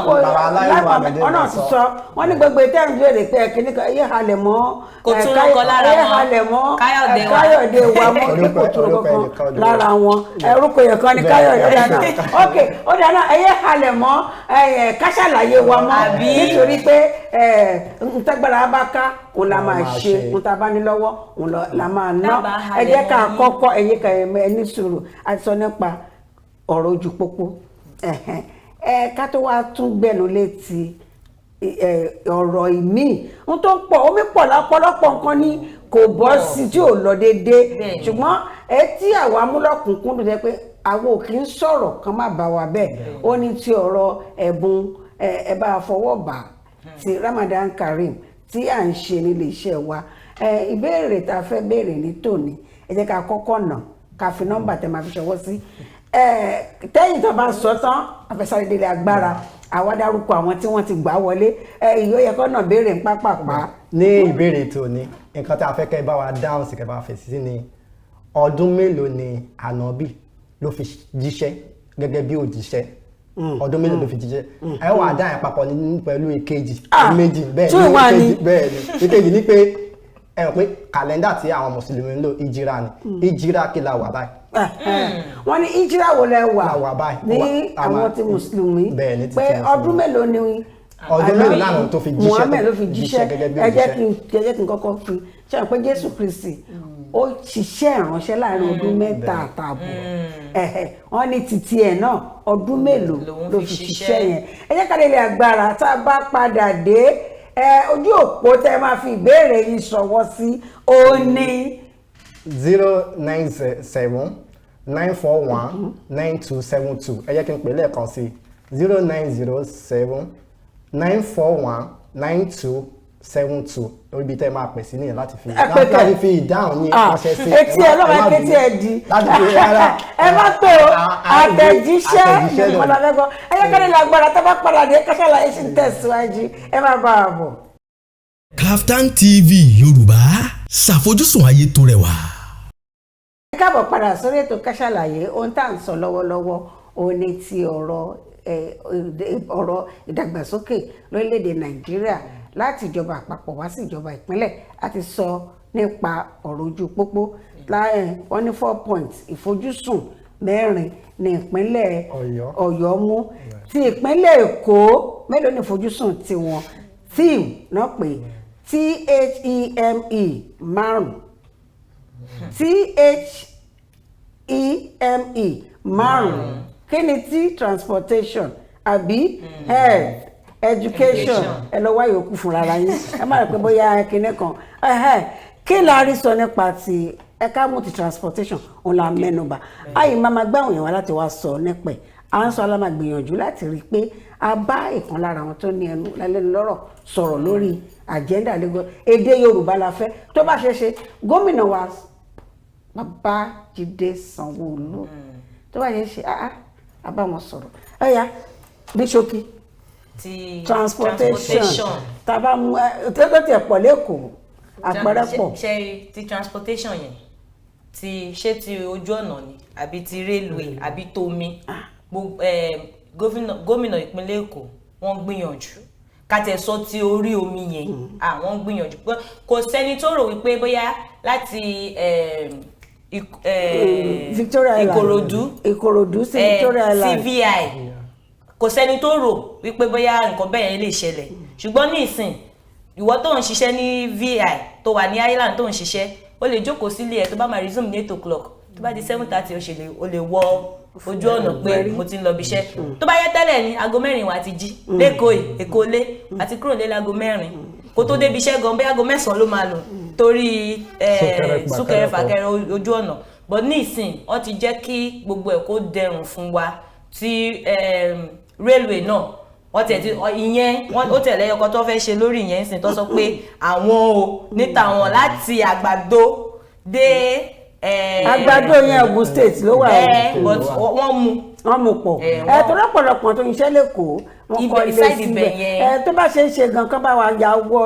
ọ̀nà ti sọ wọ́n ní gbogbo ìtẹ́rùn béèrè pé ẹ̀kíní kan ẹyẹ halẹ̀ mọ́ kò tún lọ́kọ lára wọn Káyọ̀dé wa mọ́ ní kò tún lọ́kọ lára wọn orúkọ yẹn kan ní Káyọ̀dé dáná ok ó dáná ẹyẹ halẹ̀ mọ́ ṣàlàyé wa mọ́ nítorí pé ntẹ́gbàrà bá ká òun la máa ṣe òun tá a bá ní lọ́wọ́ òun la máa ná ẹ jẹ́ ká kọ́kọ́ ẹ̀yìn ká ẹni sùúrù àti sọ nípa ọ̀rọ̀ ojú pópó ká tó wá tún gbẹ̀nu létí ọ̀rọ̀ ìmíì ń tó pọ̀ omi pọ̀ lápọ̀lọpọ̀ nǹkan ní kò bọ́ sí tí ò lọ déédéé ṣùgbọ́n tí àwa múlọ̀kùnkún tó jẹ́ pé àwọn ò kì í sọ̀rọ̀ kan má bá wa bẹ́ẹ̀ ó ní ti ọ̀rọ̀ ẹ̀bùn ẹ bá fọwọ́ bà ti Ramadan Kareem tí à ń ṣe nílé iṣẹ́ wa ìbéèrè tá a fẹ́ béèrè ní tòní ẹ jẹ́ ká kọ́kọ́ nà ká fi nọ́mbà tẹ́ máa fi ṣọwọ́ sí tẹ́yìn tó bá sọ tán àfẹsàrídélé agbára àwa dárúkọ àwọn tí wọ́n ti gbà wọlé ìyó yẹ kọ́ náà béèrè ń pápápá. ní ìbéèrè tòní nǹkan tí a fẹ́ kẹ́ bá wa dáhùn sí kẹ́ bá fèsì sí ni ọdún mélòó ni Ànábì ló fi jíṣẹ́ gẹ́gẹ́ bí òjíṣẹ́ ọdún mélòó ló fi jíṣẹ́ ẹ wà dá yẹn papọ̀ pẹ̀lú èkejì méjì bẹ́ẹ̀ ni èkejì ni pé ẹ rò pé kàlẹ́ndà tí àwọn mùsùlùmí ń lò ìjìrà ni ìjìrà kí la wà báyìí. wọ́n ní ìjìrà wo lẹ wà ní àwọn tí mùsùlùmí pé ọdún mélòó ni ọdún mélòó lánàá tó fi jíṣẹ́ Muhammad ló fi jíṣẹ́ ẹ jẹ́ kí n kọ́kọ́ fi ṣe pé Jésù Kristi ó ṣiṣẹ́ ìránṣẹ́ láàrin ọdún mẹ́ta àtààbọ̀ wọ́n ní títí ẹ̀ náà ọdún mélòó ló fi ṣiṣẹ́ yẹn ẹ jẹ́ ká lè agbára tá a bá padà dé ojú òpó tẹ́ máa fi ìbéèrè yìí ṣọwọ́ sí ó ní 097 941 9272 ẹ jẹ́ kí n pè lẹ́ẹ̀kan sí 0907 941 9272 lórí ibi tẹ́ máa pè sí nìyẹn láti fi ìdáhùn yín ránṣẹ́ sí. etí ẹ lọ́wọ́ ẹgbẹ́ tí ẹ di ẹ má tó àtẹ̀jíṣẹ́ nìkan lọ́lẹ́gbọ́ ẹ yẹ kẹ́lẹ́ lágbára tó bá padà dé Kásálà ẹ sì ń tẹ̀síwájú ẹ má bá a bọ̀. Kaftan TV Yorùbá ṣàfojúsùn ayé tó rẹwà. ẹ káàbọ̀ padà sórí ètò Ká Sálàyé ohun tá à ń sọ lọ́wọ́lọ́wọ́ òun ni ti ọ̀rọ̀ ìdàgbàsókè lórílẹ̀‐èdè Nàìjíríà láti ìjọba àpapọ̀ wá sí ìjọba ìpínlẹ̀ a ti sọ nípa ọ̀rọ̀ ojú pópó wọ́n ní 4 points ìfojúsùn 4 ní ìpínlẹ̀ Ọ̀yọ́ mú ti ìpínlẹ̀ Èkó mélòó ní ìfojúsùn tiwọn theme náà pé THEME 5 THEME 5 kí ni T transportation àbí health education ẹ lọ wá yòókù fúnra ara yín ẹ má rò pé bóyá kinní kan kí la rí sọ nípa ti ẹ̀ka mú ti transportation òun la mẹ́nubà àyè máa gbáwọn èèyàn wá láti wá sọ nípẹ̀ à ń sọ aláma gbìyànjú láti rí i pé a bá ìkan lára àwọn tó ní ẹnu lálẹ́nu lọ́rọ̀ sọ̀rọ̀ lórí agenda Lagos èdè Yorùbá la fẹ́ tó bá ṣe ṣe gómìnà wa Babájídé Sanwó-Olú tó bá ṣe ṣe a bá wọn sọ̀rọ̀ ẹ̀yà bí ṣókí transportation tàbá mú tẹ́tọ́ tiẹ̀ pọ̀ lẹ́kọ̀ọ́ àpẹẹrẹ pọ̀. ṣe ti transportation yẹn ṣé ti ojú ọ̀nà ni àbí ti railway àbí tomi gómìnà ìpínlẹ̀ Èkó wọ́n gbìyànjú kàtẹ́ sọ ti orí omi yẹn wọ́n gbìyànjú kò sẹ́ni tó rò wípé bóyá láti Ìkòròdú sí Victoria Island sí VI kò sẹ́ni tó rò wípé bóyá nǹkan bẹ́ẹ̀ yẹn lè ṣẹlẹ̀ ṣùgbọ́n ní ìsìn ìwọ tó ń ṣiṣẹ́ ní VI tó wà ní Island tó ń ṣiṣẹ́ o lè jókòó sílé ẹ̀ tó bá máa resume ní 8 o'clock tó bá di 7:30 o lè wọ ojú ọ̀nà pé mo ti ń lọ ibiṣẹ́ tó bá yẹ tẹ́lẹ̀ ní aago 4 wà ti jí lẹ́kọ̀ọ́ Èkó lé àti kúrò lé láago 4 kó tó débi iṣẹ́ gan bí aago 9 ló máa lò torí súnkẹrẹ fàkẹrẹ ojú ọ̀nà but ní ìsìn wọ́n ti jẹ́ kí gbogbo ẹ̀ kó dẹrùn fún wa tí railway náà wọ́n tẹ̀ tí ìyẹn ó tẹ̀lé ọkọ̀ tó fẹ́ ṣe lórí ìyẹn sìn tó sọ pé àwọn o níta wọn láti Àgbàdo dé Àgbàdo yẹn Ògùn state ló wà but wọ́n mú pọ̀ tó lọ́pọ̀lọpọ̀ tó ń ṣe lẹ́kọ̀ọ́ wọ́n kọ́ ilé síbẹ̀ tó bá ṣe é ṣe gan kán bá wa ya owó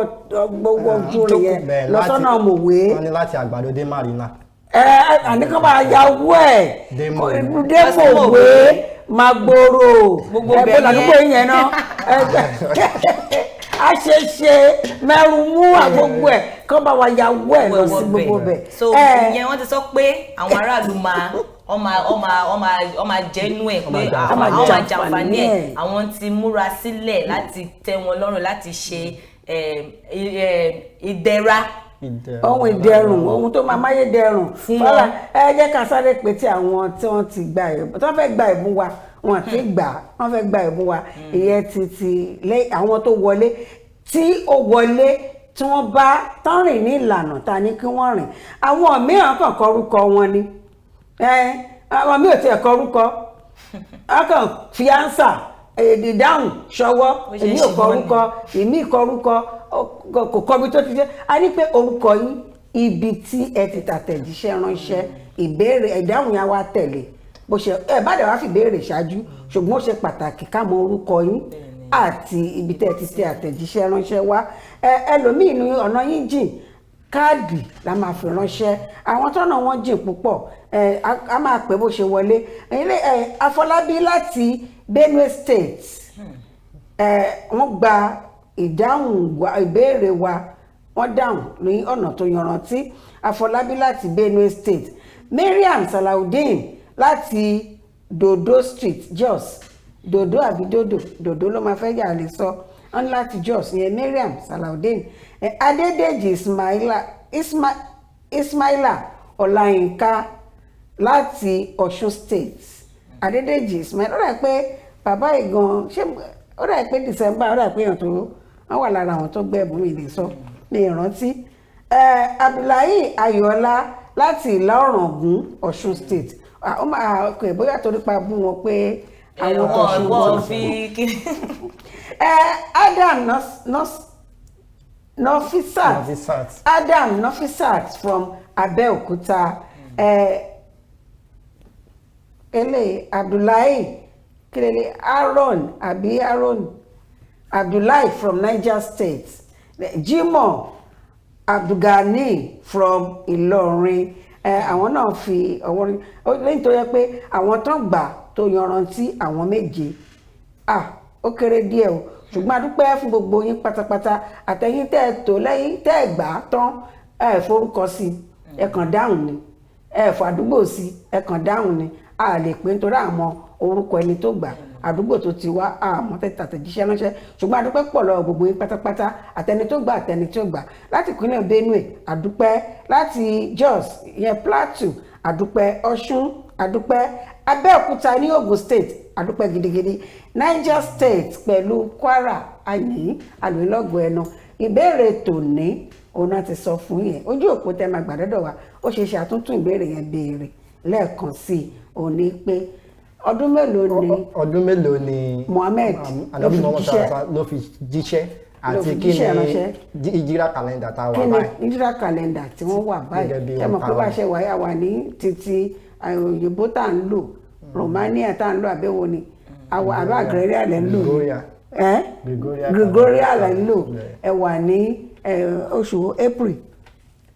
gbogbo ojú rẹ̀ yẹn lọ́sọ́nà mòwe. wọ́n ní láti Àgbàdo dé Marina. àní kán bá ya owó ẹ̀ dé mòwe Magboro gbogbo bẹ́ẹ̀ yẹn àdúgbò yẹn náà a ṣe mẹ́rù mú àgbogbo ẹ̀ kán bá wa ya owó ẹ̀ lọ sí gbogbo bẹ̀. so ìyẹn wọ́n ti sọ pé àwọn aráàlú máa jẹ́nu ẹ̀ pé àwọn máa jàǹfààní ẹ̀ àwọn ti múra sílẹ̀ láti tẹ́ wọn lọ́rùn láti ṣe ìdẹ̀ra ohun ìdẹrùn ohun tó máa máyé dẹrùn fún wọn. ẹ jẹ́ ká sáré pé tí àwọn tí wọ́n ti gba ẹ̀bùn tó fẹ́ gba ẹ̀bùn wa wọ́n ti gbà wọ́n fẹ́ gba ẹ̀bùn wa ìyẹn ti àwọn tó wọlé tí ó wọlé tí wọ́n bá tán rìn ní ìlànà ta ní kí wọ́n rìn àwọn mìíràn kàn kọ orúkọ wọn ni àwọn mìíràn ti ẹ̀kọ́ orúkọ wọ́n kàn fi ánsà ìdáhùn ṣọwọ́ èmi ò kọ orúkọ èmi kọ orúkọ kò kọbi tó ti jẹ́ a ní pé orúkọ yín ibi tí ẹ ti tàtẹ̀jíṣẹ́ ránṣẹ́ ìbéèrè ìdáhùn yẹn wá tẹ̀lé bó ṣe ẹ bá dẹ̀ wá fi béèrè ṣáájú ṣùgbọ́n ó ṣe pàtàkì ká mọ orúkọ yín àti ibi tẹ́ ẹ ti tẹ àtẹ̀jíṣẹ́ ránṣẹ́ wá ẹlòmíì ní ọ̀nà yín jìn káàdì la máa fi ránṣẹ́ àwọn tọ́nà wọn jìn púpọ̀ a máa pẹ́ bó ṣe wọlé Afọlábí láti Benue State wọ́n gba ìdáhùn ìbéèrè wa wọ́n dáhùn ní ọ̀nà tó yanrantí. Afọlábí láti Benue State, Mariam Salaudeen láti Dodo Street Jos, Dodo àbí Dodo ló máa fẹ́ yà lè sọ ọ́n láti Jos yẹn Mariam Salaudeen. Adédèjì Ismaila Ọláyínká láti Ọ̀ṣun State. Adédèjì Ismaila ó rà pé bàbá ìgan ṣé ó rà pé December ó rà pé èèyàn tó wọ́n wà lára àwọn tó gbẹ̀bùn mi lè sọ ní ìrántí. Abdullahi Ayọ̀ọ́lá láti Ìlá Ọ̀ràngún Ọ̀ṣun State. Ó máa kọ bóyá torí pa bú wọn pé àwọn Ọ̀ṣun wọn fi Adam Nofisat from Abẹ́òkúta. Abdullahi kílélẹ̀ Aaron Abdullahi from Niger State. Jimoh Abdulgani from Ìlọrin. Àwọn náà fi ọwọ́ lẹ́yìn tó yẹ pé àwọn tán gbà tó yanrantí àwọn méje ó kéré díẹ̀ o ṣùgbọ́n a dúpẹ́ fún gbogbo yín pátápátá àtẹ̀yìn tẹ́ ẹ tó lẹ́yìn tẹ́ ẹ gbà tán ẹ forúkọ sí ẹ kàn dáhùn ni ẹ fàdúgbò sí ẹ kàn dáhùn ni a lè pè nítorí àmọ́ orúkọ ẹni tó gbà àdúgbò tó ti wá àmọ́ tàtẹ̀jíṣẹ́ ránṣẹ́ ṣùgbọ́n àdúpẹ́ pọ̀ lọ gbogbo yín pátápátá àtẹni tó gbà àtẹni tó gbà láti ìpínlẹ̀ Benue àdúpẹ́ láti Jos ìyẹn Plateau àdúpẹ́ Ọ̀ṣun àdúpẹ́ Abẹ́òkúta ní Ogun State àdúpẹ́ gidigidi Niger State pẹ̀lú Kwara àyìn àlùlọ́gọ̀ ẹnu. Ìbéèrè tòní òun náà ti sọ fún yẹn ojú òpó tẹ́ máa gbàdọ́dọ̀ wa ó ṣe ṣe àtúntún ìbéèrè yẹn béèrè lẹ́ẹ̀kan sí i òní pé ọdún mélòó ni Muhammad ló fi jíṣẹ́ àti kí ni ìjírà kàlẹ́ndà tá a wà báyìí. kí ni ìjírà kàlẹ́ndà tí wọ́n wà báyìí ṣe mọ̀ pé bá ṣe wáyà wà ní títí òyìnbó tá à ń lò Romania tá à ń lò àbẹ̀wò ni àbá Gregorian lẹ́ ń lò Gregorian lẹ́ ń lò ẹ wà ní oṣù April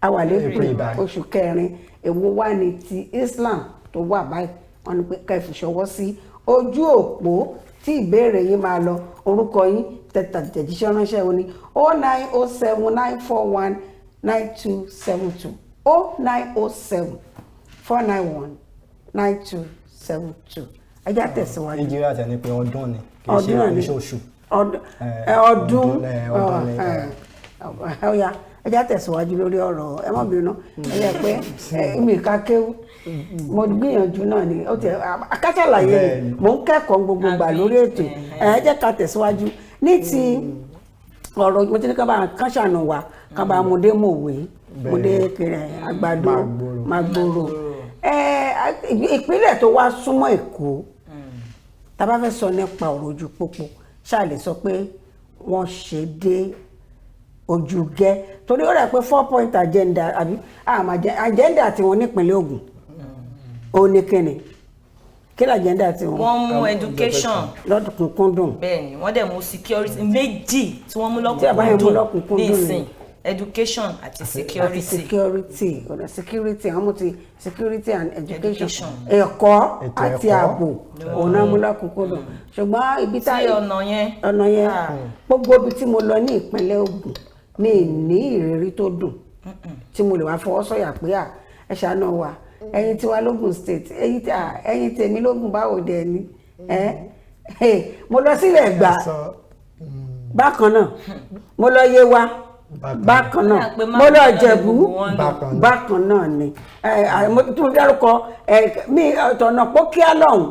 àwà lẹ́pìrì oṣù kẹrin èwo wà ní ti Islam tó wà báyìí wọ́n ní pé kẹfì ṣọwọ́ sí ojú òpó tí ìbéèrè yín máa lọ orúkọ yín tẹ̀jíṣẹ́ ránṣẹ́ òní 09079419272 09074919272 ẹjá tẹ̀síwájú. Nàìjíríà tẹ̀ ní pé ọdún ni kì í ṣe oṣù. ọdún ọ̀ya ẹjá tẹ̀síwájú lórí ọ̀rọ̀ ẹ má bínú ẹ̀yẹ pé mi ká kéwú mo gbìyànjú náà ni ó tẹ akátàlàyé ni mò ń kẹ́kọ̀ọ́ gbogbo gbà lórí ètò ẹ jẹ́ ká tẹ̀síwájú ní ti ọ̀rọ̀ mo ti ní ká bá kán ṣàánú wa ká bá mọdé mọ̀wé mọdé kiri àgbàdo Magboro ìpínlẹ̀ tó wá súnmọ́ Èkó tá a bá fẹ́ sọ nípa ọ̀rọ̀ ojú pópó ṣáà lè sọ pé wọ́n ṣe dé ojú gẹ́ torí ó rẹ̀ pé 4-point agenda àbí agenda tí wọ́n nípínlẹ̀ Ògùn ó ní kíni kí ni agenda tí wọ́n mú education lọ́dùnkúndùn bẹ́ẹ̀ni wọ́n dẹ̀ mú security méjì tí wọ́n mú lọ́kùnkúndùn ní ìsìn education àti security security àwọn ti security and education ẹ̀kọ́ àti ààbò òun náà mú lọ́kùnkúndùn ṣùgbọ́n ibi tí ọ̀nà yẹn gbogbo ibi tí mo lọ ní ìpínlẹ̀ Ògùn ní ìrírí tó dùn tí mo lè wá fọwọ́ sọ̀yà pé ẹ ṣàánú wa ẹ̀yin tí wà lógùn state ẹ̀yin tèmi lógùn báwo dẹ̀ ni mo lọ sílẹ̀ Ẹ̀gbá bákan náà mo lọ Yewa bákan náà mo lọ Ìjẹ̀bú bákan náà ni mo tún dárúkọ mi ọ̀nà Pókíà lọ́hùn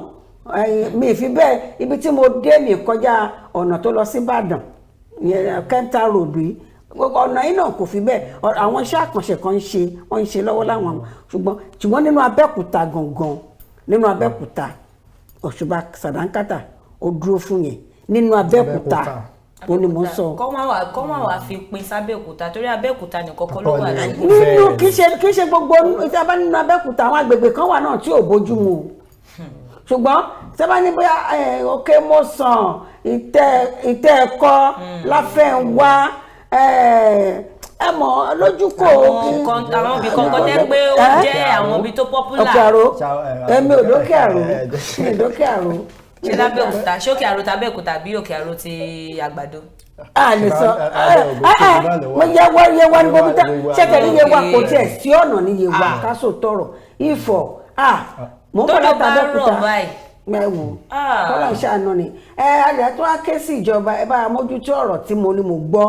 mi fi bẹ́ẹ̀ ibi tí mo dé mi kọjá ọ̀nà tó lọ sí Ìbàdàn Kẹ́ńtà road yìí ọ̀nà yìí náà kò fi bẹ́ẹ̀ àwọn iṣẹ́ àkànṣe kan wọ́n ń ṣe lọ́wọ́ láwọn ṣùgbọ́n nínú Abẹ́òkúta gangan nínú Abẹ́òkúta Òṣùbà Sàdánkátà ó dúró fún yẹn nínú Abẹ́òkúta ó ní mo sọ. kọ́ máa wà fi pin sábẹ́òkúta torí Abẹ́òkúta nìkan kọ́ ló wà lógún. nínú kì í ṣe gbogbo ìjọba nínú Abẹ́òkúta àwọn agbègbè kan wà náà tí ò bójú mu ṣùgbọ́n sábà ní bóyá Òkè Mọ́sàn Ìtẹ́ Ẹ̀kọ́ Láfẹnwá ẹ mọ̀ lójúkò àwọn ibì kankan tẹ́ pé ó jẹ́ àwọn ibi tó popular. Òkè Àró èmi ò dókè Àró ṣé lábẹ́òkúta ṣé òkè àrò tàbẹ́òkúta bí òkè àrò ti àgbàdo. a lè sọ mo Yewa ní gbogbo ṣẹ́tẹ̀lé Yewa kò tiẹ̀ sí ọ̀nà ní Yewa káṣó tọrọ Ifọ̀ mo ń bọ̀ láti Abẹ́òkúta mẹ́wò kọ́lá ìṣàánú ni alẹ́ tó wá ké sí ìjọba ẹ bá mójútó ọ̀rọ̀ tí mo ní mo gbọ́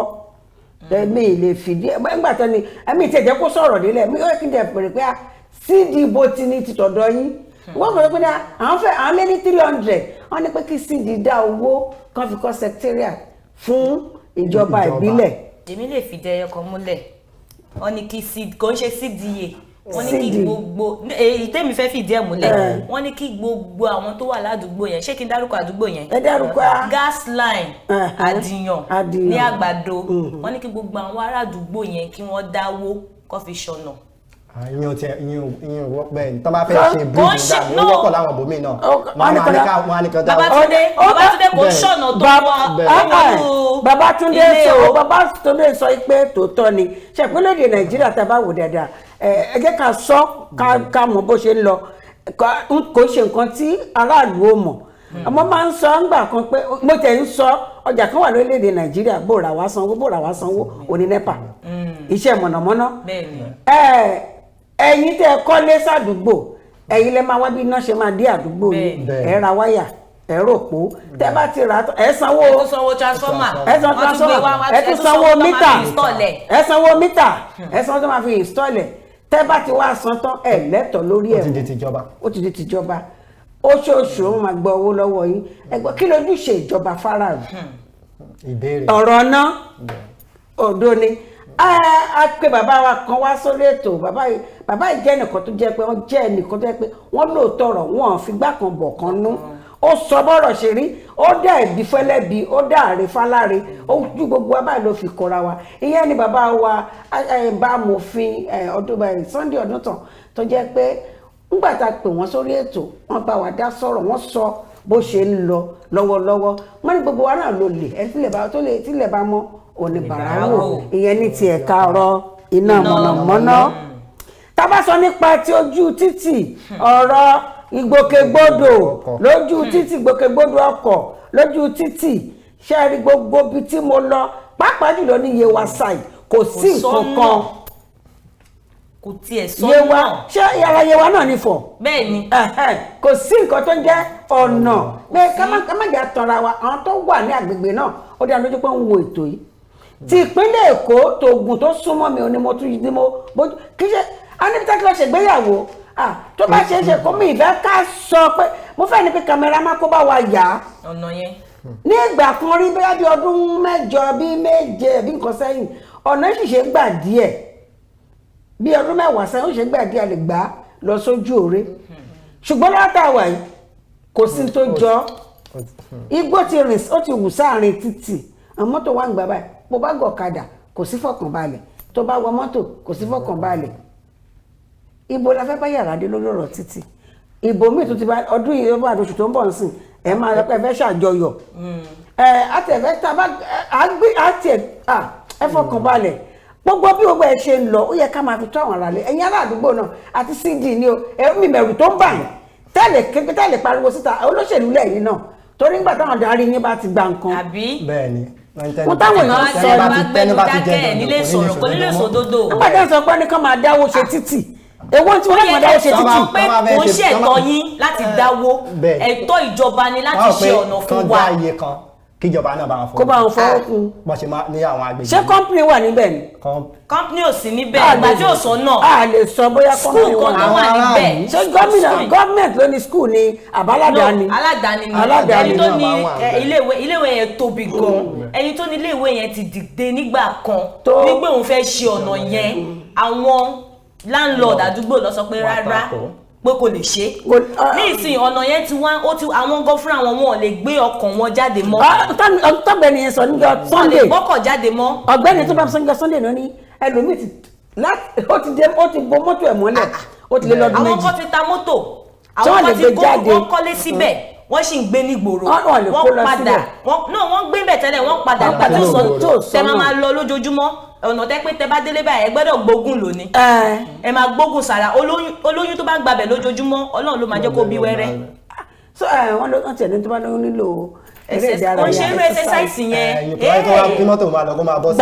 mi lè fìdí ẹgbà tó ni ẹ̀mí tí ẹ̀jẹ̀ kó sọ̀rọ̀ nílẹ̀ mi ó kí n jẹ́ pèrè pé CD bó ti ní títọ̀dọ̀ yín wọ́n fẹ́ pé àwọn fẹ́ àwọn lé ní 300 wọ́n ní pé kí CD dá owó kan fi kọ́ secretariat fún ìjọba ìbílẹ̀. èmi lè fìdí ẹyọ kan múlẹ̀ wọ́n ní kí kò ń ṣe CDA wọ́n ní kí gbogbo èyí tẹ́mi fẹ́ fìdí ẹ̀ múlẹ̀ wọ́n ní kí gbogbo àwọn tó wà ládùúgbò yẹn ṣé kí n dárúkọ àdúgbò yẹn. ẹ dárúkọ gas line àdìyàn ní àgbàdo wọ́n ní kí gbogbo àwọn ará àdúgbò yẹn kí wọ́n dáwó kó fi ṣọ̀nà. ìyẹn ò wọ́pẹ́ ní tó bá fẹ́ ṣe bíríìjì nígbà ní ó wọ́pọ̀ láwọn ibòmíì náà wọ́n á ní kan dáwọ́. Babátúndé kò ṣọ̀nà tó wọ́n Babátúndé sọ pé tòótọ́ ni ṣèpínlẹ̀ Nàìjíríà tá a bá wò dáadáa ẹ jẹ́ ká sọ ká mọ̀ bó ṣe ń lọ kò ṣe nǹkan tí aráàlú ò mọ̀ àmọ́ máa ń sọ ńgbà kan pé mo tẹ̀ ń sọ ọjà kan wà lórílẹ̀‐èdè Nàìjíríà bóra wá sanwó òní NEPA iṣẹ́ mọ̀nàmọ́ná ẹ̀yin tẹ́ ẹ kọ́lé sádùúgbò ẹ̀yin lẹ máa wá bí iná ṣe máa dé àdúgbò yìí ẹ ra wáyà ẹ rò pó tẹ́ bá ti rà ẹ sanwó transformer ẹ tún sanwó mítà ẹ sanwó mítà ẹ sanwó tó máa fi install ẹ̀ tẹ́ bá ti wá san tán ẹ lẹ́tọ̀ọ́ lórí ẹ̀ ó ti di tìjọba oṣooṣù wọn máa gba owó lọ́wọ́ yín ẹgbẹ́ kí lójúṣe ìjọba fáráàlú ọ̀rọ̀ náà òdo ni a pe bàbá wa kan wá sórí ètò bàbá yìí jẹ́ ẹnìkan tó jẹ́ pé wọ́n jẹ́ ẹnìkan tó jẹ́ pé wọ́n lóòótọ́ ọ̀rọ̀ wọn fi gbá kan bọ̀ kan nú ó sọ bọ́rọ̀ ṣe rí ó dá ẹ̀bí fẹ́lẹ́bí ó dá àrè fáláre ó ju gbogbo wa báyìí ló fi kóra wa ìyẹn ni bàbá wa bá amòfin ọdún Sunday Ọdúntàn tó jẹ́ pé ńgbà tá a pè wọ́n sórí ètò wọ́n bá wa dá sọ̀rọ̀ wọ́n sọ bó ṣe ń lọ lọ́wọ́lọ́wọ́ wọ́n ní gbogbo wa náà ló lè ẹ tílẹ̀ bá mọ́ oníbàárà wò ìyẹn ní ti ẹ̀ka ọ̀rọ̀ iná mọ̀nàmọ́ná tá a bá sọ nípa ti ojú títì ọ̀rọ̀ ìgbòkègbodò lójú títì ìgbòkègbodò ọkọ̀ lójú títì ṣe rí gbogbo ibi tí mo lọ pàápàá jùlọ ní Yewa side kò sí nǹkan kan kò tiẹ̀ sọ́nà ṣé yàrá Yewa náà ní fọ̀ bẹ́ẹ̀ ni kò sí nǹkan tó ń jẹ́ ọ̀nà pé ká má jà tanra wa àwọn tó wà ní agbègbè náà ó dá lójú pé ń wo ètò yìí ti ìpínlẹ̀ Èkó tògùn tó súnmọ́ mi ò ní mo tún ní mo bójú kí ṣe anibita kí lọ ṣègbéyàwó tó bá ṣe é ṣe kó mi ìfẹ́ ká sọ pé mo fẹ́ ní pé kámẹ́rà má kó bá wa yà ọ̀nà yẹn ní ìgbà kan rí bóyá bí ọdún 6 bí 7 bí nǹkan sẹ́yìn ọ̀nà ìṣìṣẹ́ gbà díẹ̀ bí ọdún 10 sẹ́yìn ó ṣe gbà díẹ̀ lè gbà lọ sójú òre ṣùgbọ́n látàwà yìí kò sí tó jọ igbó ti rìn ó ti wù sáàrin títì àwọn mọ́tò wà ń gbà báyìí bó bá gọ̀kadà kò sí fọkànbalẹ̀ tó bá wọ mọ́tò kò sí fọkànbalẹ̀ ibo la fẹ́ bá yàrá dé lórí ọ̀rọ̀ títì ìbò míì tó ti bá ọdún yìí ló bá àdóṣù tó ń bọ̀ nsìn ẹ máa rẹ pé ẹ fẹ́ ṣàjọyọ̀ àtẹ̀fẹ́ tá a bá ẹ fọkànbalẹ̀ gbogbo bí gbogbo ẹ ṣe ń lọ ó yẹ ká máa fi tó àwọn ará lé ẹ̀yin ará àdúgbò náà àti CD ni o ẹ̀mí mẹ̀rù tó ń bà yín tẹ́lẹ̀ pariwo síta olóṣèlú lẹ́yìn náà torí nígbà táwọn darí yín bá ti gba nǹkan. àbí bẹ́ẹ̀ ni wọ́n táwọn èèyàn sọ ẹni bá ti jẹ́ nílé sọ̀rọ̀ kò nílé sòdodo. nígbà tí wọ́n sọ pé ní ká máa dáwó ṣe títì èwo tí wọ́n máa dáwó ṣe títì. ó yẹ pé kò ń ṣe ẹ̀tọ́ yín láti dáwó ẹ̀tọ́ ìjọba ni láti ṣe ọ̀nà fún wa. kíjọba náà bá wọn fọwọ́ kó bá wọn fọwọ́ kún. bó ṣe máa ní àwọn agbègbè. ṣé kọ́ńpìnì wà níbẹ̀ ni. kọ́ńpìnì ò sí níbẹ̀ ìgbà tí ò sọ náà. a lè sọ bóyá kọ́ńpìnì wà. skul kan tó wà níbẹ̀. ṣé gọ́ọ̀mẹ̀ntì ló ní skul ni àbáládàáni. aládàáni ni ẹni tó ní iléèwé yẹn tóbi gan ẹni tó ní iléèwé yẹn ti dìde nígbà kan wípé òun fẹ́ ṣe ọ̀nà yẹn àwọn landlord àdúgbò lọ sọ pé rárá pé kò lè ṣe ní ìsìn ọ̀nà yẹn ti wá àwọn gan fúnra wọn ò lè gbé ọkàn wọn jáde mọ́. tọ́gbẹ́ni yẹn sọ níjọ́ Sunday wọ́n lè gbọ́kọ̀ jáde mọ́. ọ̀gbẹ́ni tó bá sọ níjọ́ Sunday náà ní ẹlòmíì ó ti bo mọ́tò ẹ̀ mọ́lẹ̀ ó ti lé lọ́dún méjì. àwọn kan ti ta mọ́tò àwọn kan ti wọ́n kọ́lé síbẹ̀ wọ́n sì ń gbé nígboro wọ́n padà wọ́n gbé bẹ̀ tẹ́lẹ̀ wọ́n padà gbà tó sọ tẹ́ máa lọ lójoojúmọ́ ọ̀nà tẹ́ pé tẹ́ bá délé báyìí ẹ gbọ́dọ̀ gbógun lónìí ẹ máa gbógun sára olóyún tó bá ń gbabẹ̀ lójoojúmọ́ Ọlọ́run ló máa jẹ́ kó bí wẹ́rẹ́. so wọ́n ló tiẹ̀ ní tó bá nílò eré ìdárayá wọ́n ṣe irú exercise yẹn kí mọ́tò máa lọ kó máa bọ́ sí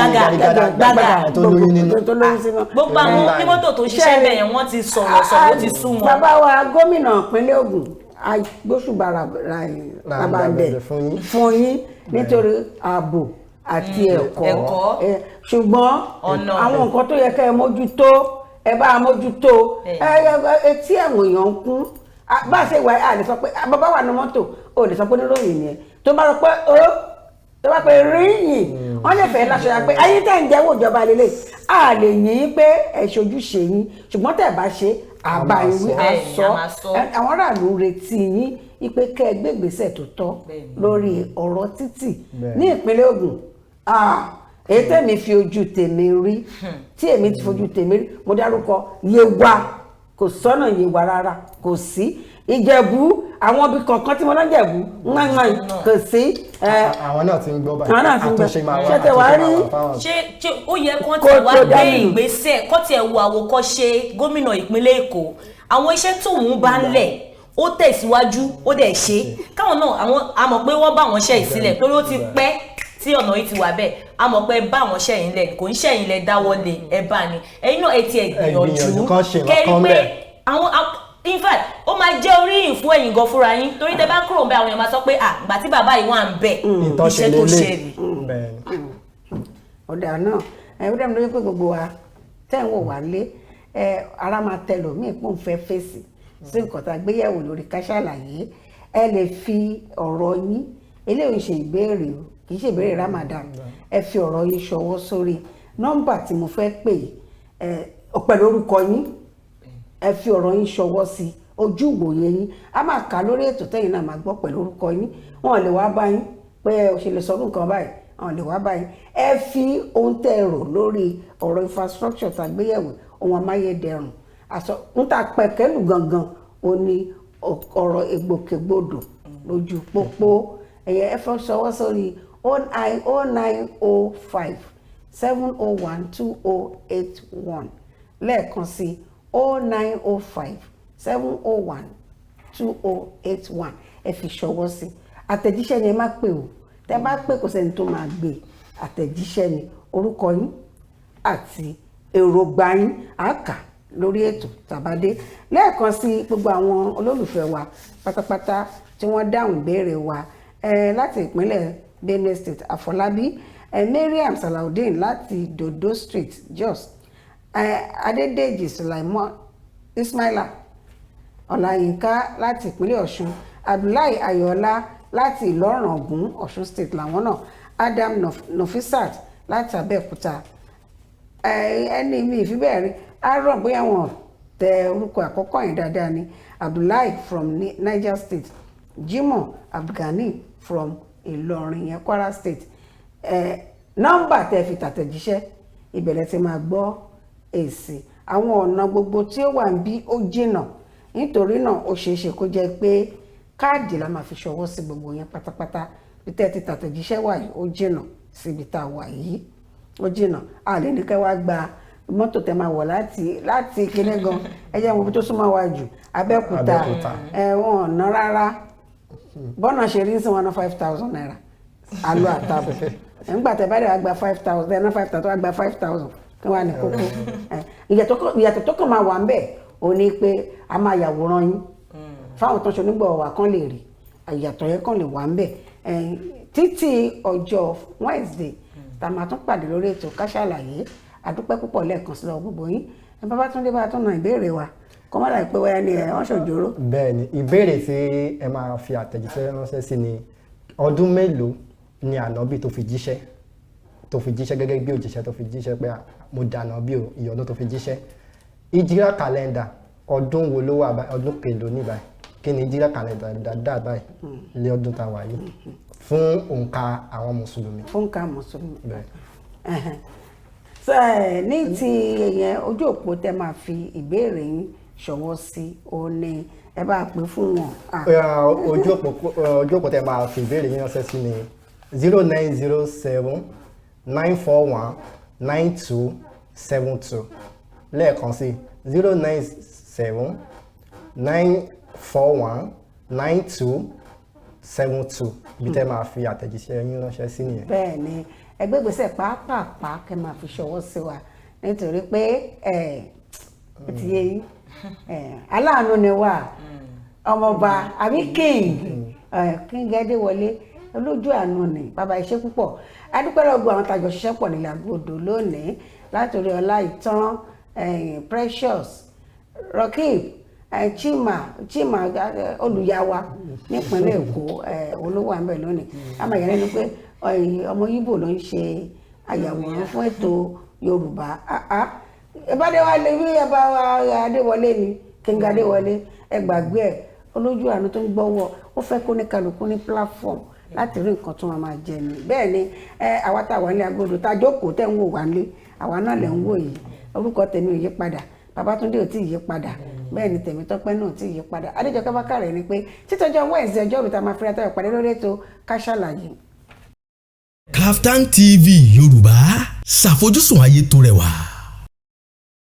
gbàgàdà tó lóyún nínú gbogbo àwọn ní mọ́tò tó ṣiṣẹ́ bẹ̀ yẹn wọ́n ti sọ̀rọ̀ ti sú wọn. bàbá wa gómìnà ìpínlẹ̀ Ògùn agbóṣùbàrà rabandẹ̀ fún yín nítorí ààbò àti ẹ̀kọ́ ṣùgbọ́n àwọn nǹkan tó yẹ kẹ́ ẹ mójútó ẹ bá a mójútó etí ẹ̀wọ̀n èèyàn ń kún bá a ṣe wà á lè sọ pé bàbá wà ní mọ́tò ó lè sọ pé oníròyìn ni ẹ tó bá sọ pé tó bá pé ríyìn wọ́n lè fẹ́ láṣọ ya pé ayé tẹ̀ ń jẹ́wọ́ ìjọba lélẹ̀ a lè yìn pé ẹ ṣojú ṣe yín ṣùgbọ́n tẹ̀ bá ṣe àbá ìwé àsọ àwọn aráàlú ń retí yín ipe kẹ́ ẹ gbé ìgbésẹ̀ tó tọ́ lórí ọ̀rọ̀ títì ní ìpínlẹ̀ Ògùn èyí tèmi fi ojú tèmi rí tí èmi ti fojú tèmi rí mo dárúkọ Yewa kò sọ́nà Yewa rárá kò sí Ìjẹ̀bú àwọn ibi kọ̀ọ̀kan tí mo lọ Jẹ̀bú kò sí. àwọn náà ti ń gbọ́ báyìí àtúnṣe máa wá ṣé wàá rí ṣé ó yẹ kán tẹ̀ wá gbé ìgbésẹ̀ kán tẹ̀ wo àwòkọ́ṣe gómìnà ìpínlẹ̀ Èkó àwọn iṣẹ́ tóun bá ń lẹ̀ ó tẹ̀síwájú ó dẹ̀ ṣe káwọn náà àwọn àmọ̀ pé wọ́n bá wọn ṣe ìsílẹ̀ torí ó ti pẹ́ tí ọ̀nà yìí ti wà bẹ́ẹ̀ àmọ̀ pé bá àwọn ṣẹ̀yìn lẹ̀ kò ń ṣẹ̀yìn lẹ̀ dáwọ́ lé ẹ bá ní ẹ̀yin náà ẹ ti ẹ̀ gbìyànjú kẹ́rí pé àwọn in fact ó máa jẹ́ oríyìn fún ẹ̀yin gan fúnra yín torí tẹ bá kúrò ń bẹ àwọn èèyàn máa sọ pé ìgbà tí bàbá yìí wà ń bẹ iṣẹ́ tó ṣe rí. ọ̀dà náà ó dẹ̀ mi lójú pé gbogbo wa tẹ́ ń wò wá lé ara máa tẹ lòmíì pò ń fẹ́ fèsì sí nǹkan tá a gbé yẹ̀wò lórí Ká Sálàyé ẹ lè fi ọ̀rọ̀ yín eléyìí ṣe ìbéèrè o kì í ṣe ìbéèrè Ramadan ẹ fi ọ̀rọ̀ yín ṣọwọ́ sórí nọ́mbà tí mo fẹ́ pè pẹ̀lú orúkọ yín ẹ fi ọ̀rọ̀ yín ṣọwọ́ sí ojú ìwòye yín a máa kà lórí ètò tẹ́yìn náà máa gbọ́ pẹ̀lú orúkọ yín wọn lè wá bá yín pé ò ṣe lè sọ nǹkan báyìí wọn lè wá bá yín ẹ fi ohun tẹ́ ẹ rò lórí ọ̀rọ̀ infrastructure tàgbéyẹ̀wò ohun amáyédẹrùn ń ta pẹ̀kẹ́lù gangan ó ní ọ̀rọ̀ ìgbòkègbodò lójú pópó ẹ̀yẹ ẹ fẹ́ ṣọwọ́ sórí 0905 701 2081 lẹ́ẹ̀kan sí 0905 701 2081 ẹ fi ṣọwọ́ sí àtẹ̀jíṣẹ́ ni ẹ má pè o tẹ́ bá pè kò sẹ́ni tó máa gbé àtẹ̀jíṣẹ́ ni orúkọ yín àti èròǹgbà yín àkà lórí ètò tàbádé lẹ́ẹ̀kan sí gbogbo àwọn olólùfẹ́ wa pátápátá tí wọ́n dáhùn ìbéèrè wa láti ìpínlẹ̀ Benue State Àfọlábí Mariam Salaudeen láti Dodo Street Jos Adédèjì Sulaimon Ismaila Ọláyínká láti ìpínlẹ̀ Ọ̀ṣun Abdullahi Ayọ̀ọ́lá láti Ìlọrin Ògùn Ọ̀ṣun State làwọn náà Adam Nofisat láti Abẹ́òkúta ẹni mi ìfibẹ̀ rí Aaron bóyá wọn tẹ orúkọ àkọ́kọ́ yẹn dáadáa ni Abdullahi from Niger State Jimoh Abdulgani from Ìlọrin yẹn Kwara State nọ́mbà tẹ fi tàtẹ̀jíṣẹ́ ìbẹ̀rẹ̀ ti máa gbọ́ èsì àwọn ọ̀nà gbogbo tí ó wà ń bí ó jìnà nítorí náà ó ṣeéṣe kó jẹ́ pé káàdì la máa fi ṣọwọ́ sí gbogbo yẹn pátápátá bí tẹ́ ti tàtẹ̀jíṣẹ́ wà yìí ó jìnà síbi tá a wà yìí ó jìnà a lè ní kẹ́ wá gba mọ́tò tẹ́ máa wọ̀ láti kíní gan ẹ jẹ́ wọn bí tó súnmọ́ wa jù Abẹ́òkúta wọn ò ná rárá bọ́nà ṣe rí sí wọn ná 5,000 naira àlọ́ àtàbọ̀ nígbà tẹ́ bá dẹ̀ wá gba 5,000 ẹ̀ ná 5,000 tó wá gba 5,000 kí wọ́n á ní kókó ìyàtọ̀ tó kàn máa wà ń bẹ̀ ò ní pé a máa yàwòrán yín fáwọn tó ń ṣe onígbọ̀wọ́ wa kán lè rí ìyàtọ̀ yẹn kàn lè wà ń bẹ̀ títí ọjọ́ Wednesday tá a máa tún pàdé lórí ètò Ká Sálàyé àdúpẹ́ púpọ̀ lẹ́ẹ̀kan sí lọ́wọ́ gbogbo yín Babátúndé bá tún na ìbéèrè wa kọ́ mọ́ra ìpé wáyá ni wọ́n ṣòjóró. bẹ́ẹ̀ ni ìbéèrè tí ẹ máa fi àtẹ̀jíṣẹ́ ránṣẹ́ sí ni ọdún mélòó ni ànábì tó fi jíṣẹ́ gẹ́gẹ́ bí òjíṣẹ́ tó fi jíṣẹ́ pé mo dànà bí iye ọdún tó fi jíṣẹ́ ìjírà kàlẹ́ndà ọdún wo ló wà báyìí ọdún kèlò ní báyìí kí ni ìjírà kàlẹ́ndà dáadáa báyìí lé ọdún tá a wà yìí fún òǹkà àwọn mùsùlùmí. fún òǹkà mùsùlùmí. ní ti èèyàn ojú òpó tẹ máa fi ìbéèrè yín ṣọwọ́ sí ó ní ẹ bá pè fún wọn. ojú òpó tẹ máa fi ìbéèrè yín ránṣẹ́ sí ni 0907 941 9272 lẹ́ẹ̀kan sí 097 941 9272 bí tẹ́ máa fi àtẹ̀jíṣẹ́ yín ránṣẹ́ sí nìyẹn. bẹ́ẹ̀ ni ẹgbẹ́ ìgbésẹ̀ pàápàá kẹ́ máa fi ṣọwọ́ sí wa nítorí pé ti yé yín aláàánú ni wà ọmọọba àbí king Adéwọlé olójú àánú ni bàbá iṣẹ́ púpọ̀ adúpẹ́ lọ́gbọ̀n àwọn tàjọ ṣiṣẹ́ pọ̀ nílẹ̀ Agodo lónìí látòrí Ọláìtàn Precious Roqeeb Chima olùyàwá nípínlẹ̀ Èkó olówó àmbẹ̀ lónìí àmọ́ ìyẹn lẹ́nu pé ọmọ Yíbò ló ń ṣe àyàwòrán fún ètò Yorùbá ìbádẹ́wálé wí ẹ̀bá Adéwọlé ni King Adéwọlé ẹ gbàgbé ẹ̀ olójú àánú tó ń gbọ́wọ́ ó fẹ́ kó ní kálukú ní platform láti rí nǹkan tó máa jẹ ni bẹ́ẹ̀ ni àwa tá a wà ní Agodo tá a jókòó tẹ́ ń wò wá nílé àwa náà lẹ̀ ń wò yìí orúkọ tèmi ò yí padà Babátúndé ò tí ì yí padà bẹ́ẹ̀ ni Tèmítọ́pẹ́ náà ò tí ì yí padà Adéjọkẹ́ Bákàrẹ̀ ni pé títọ́jọ́ Wednesday ọjọ́ òrùta máa fẹ́rẹ́ tẹ́wọ̀ pàdé lórí ètò Ká Sálàyé. Kaftan TV Yorùbá ṣàfojúsùn ayé tó rẹwà.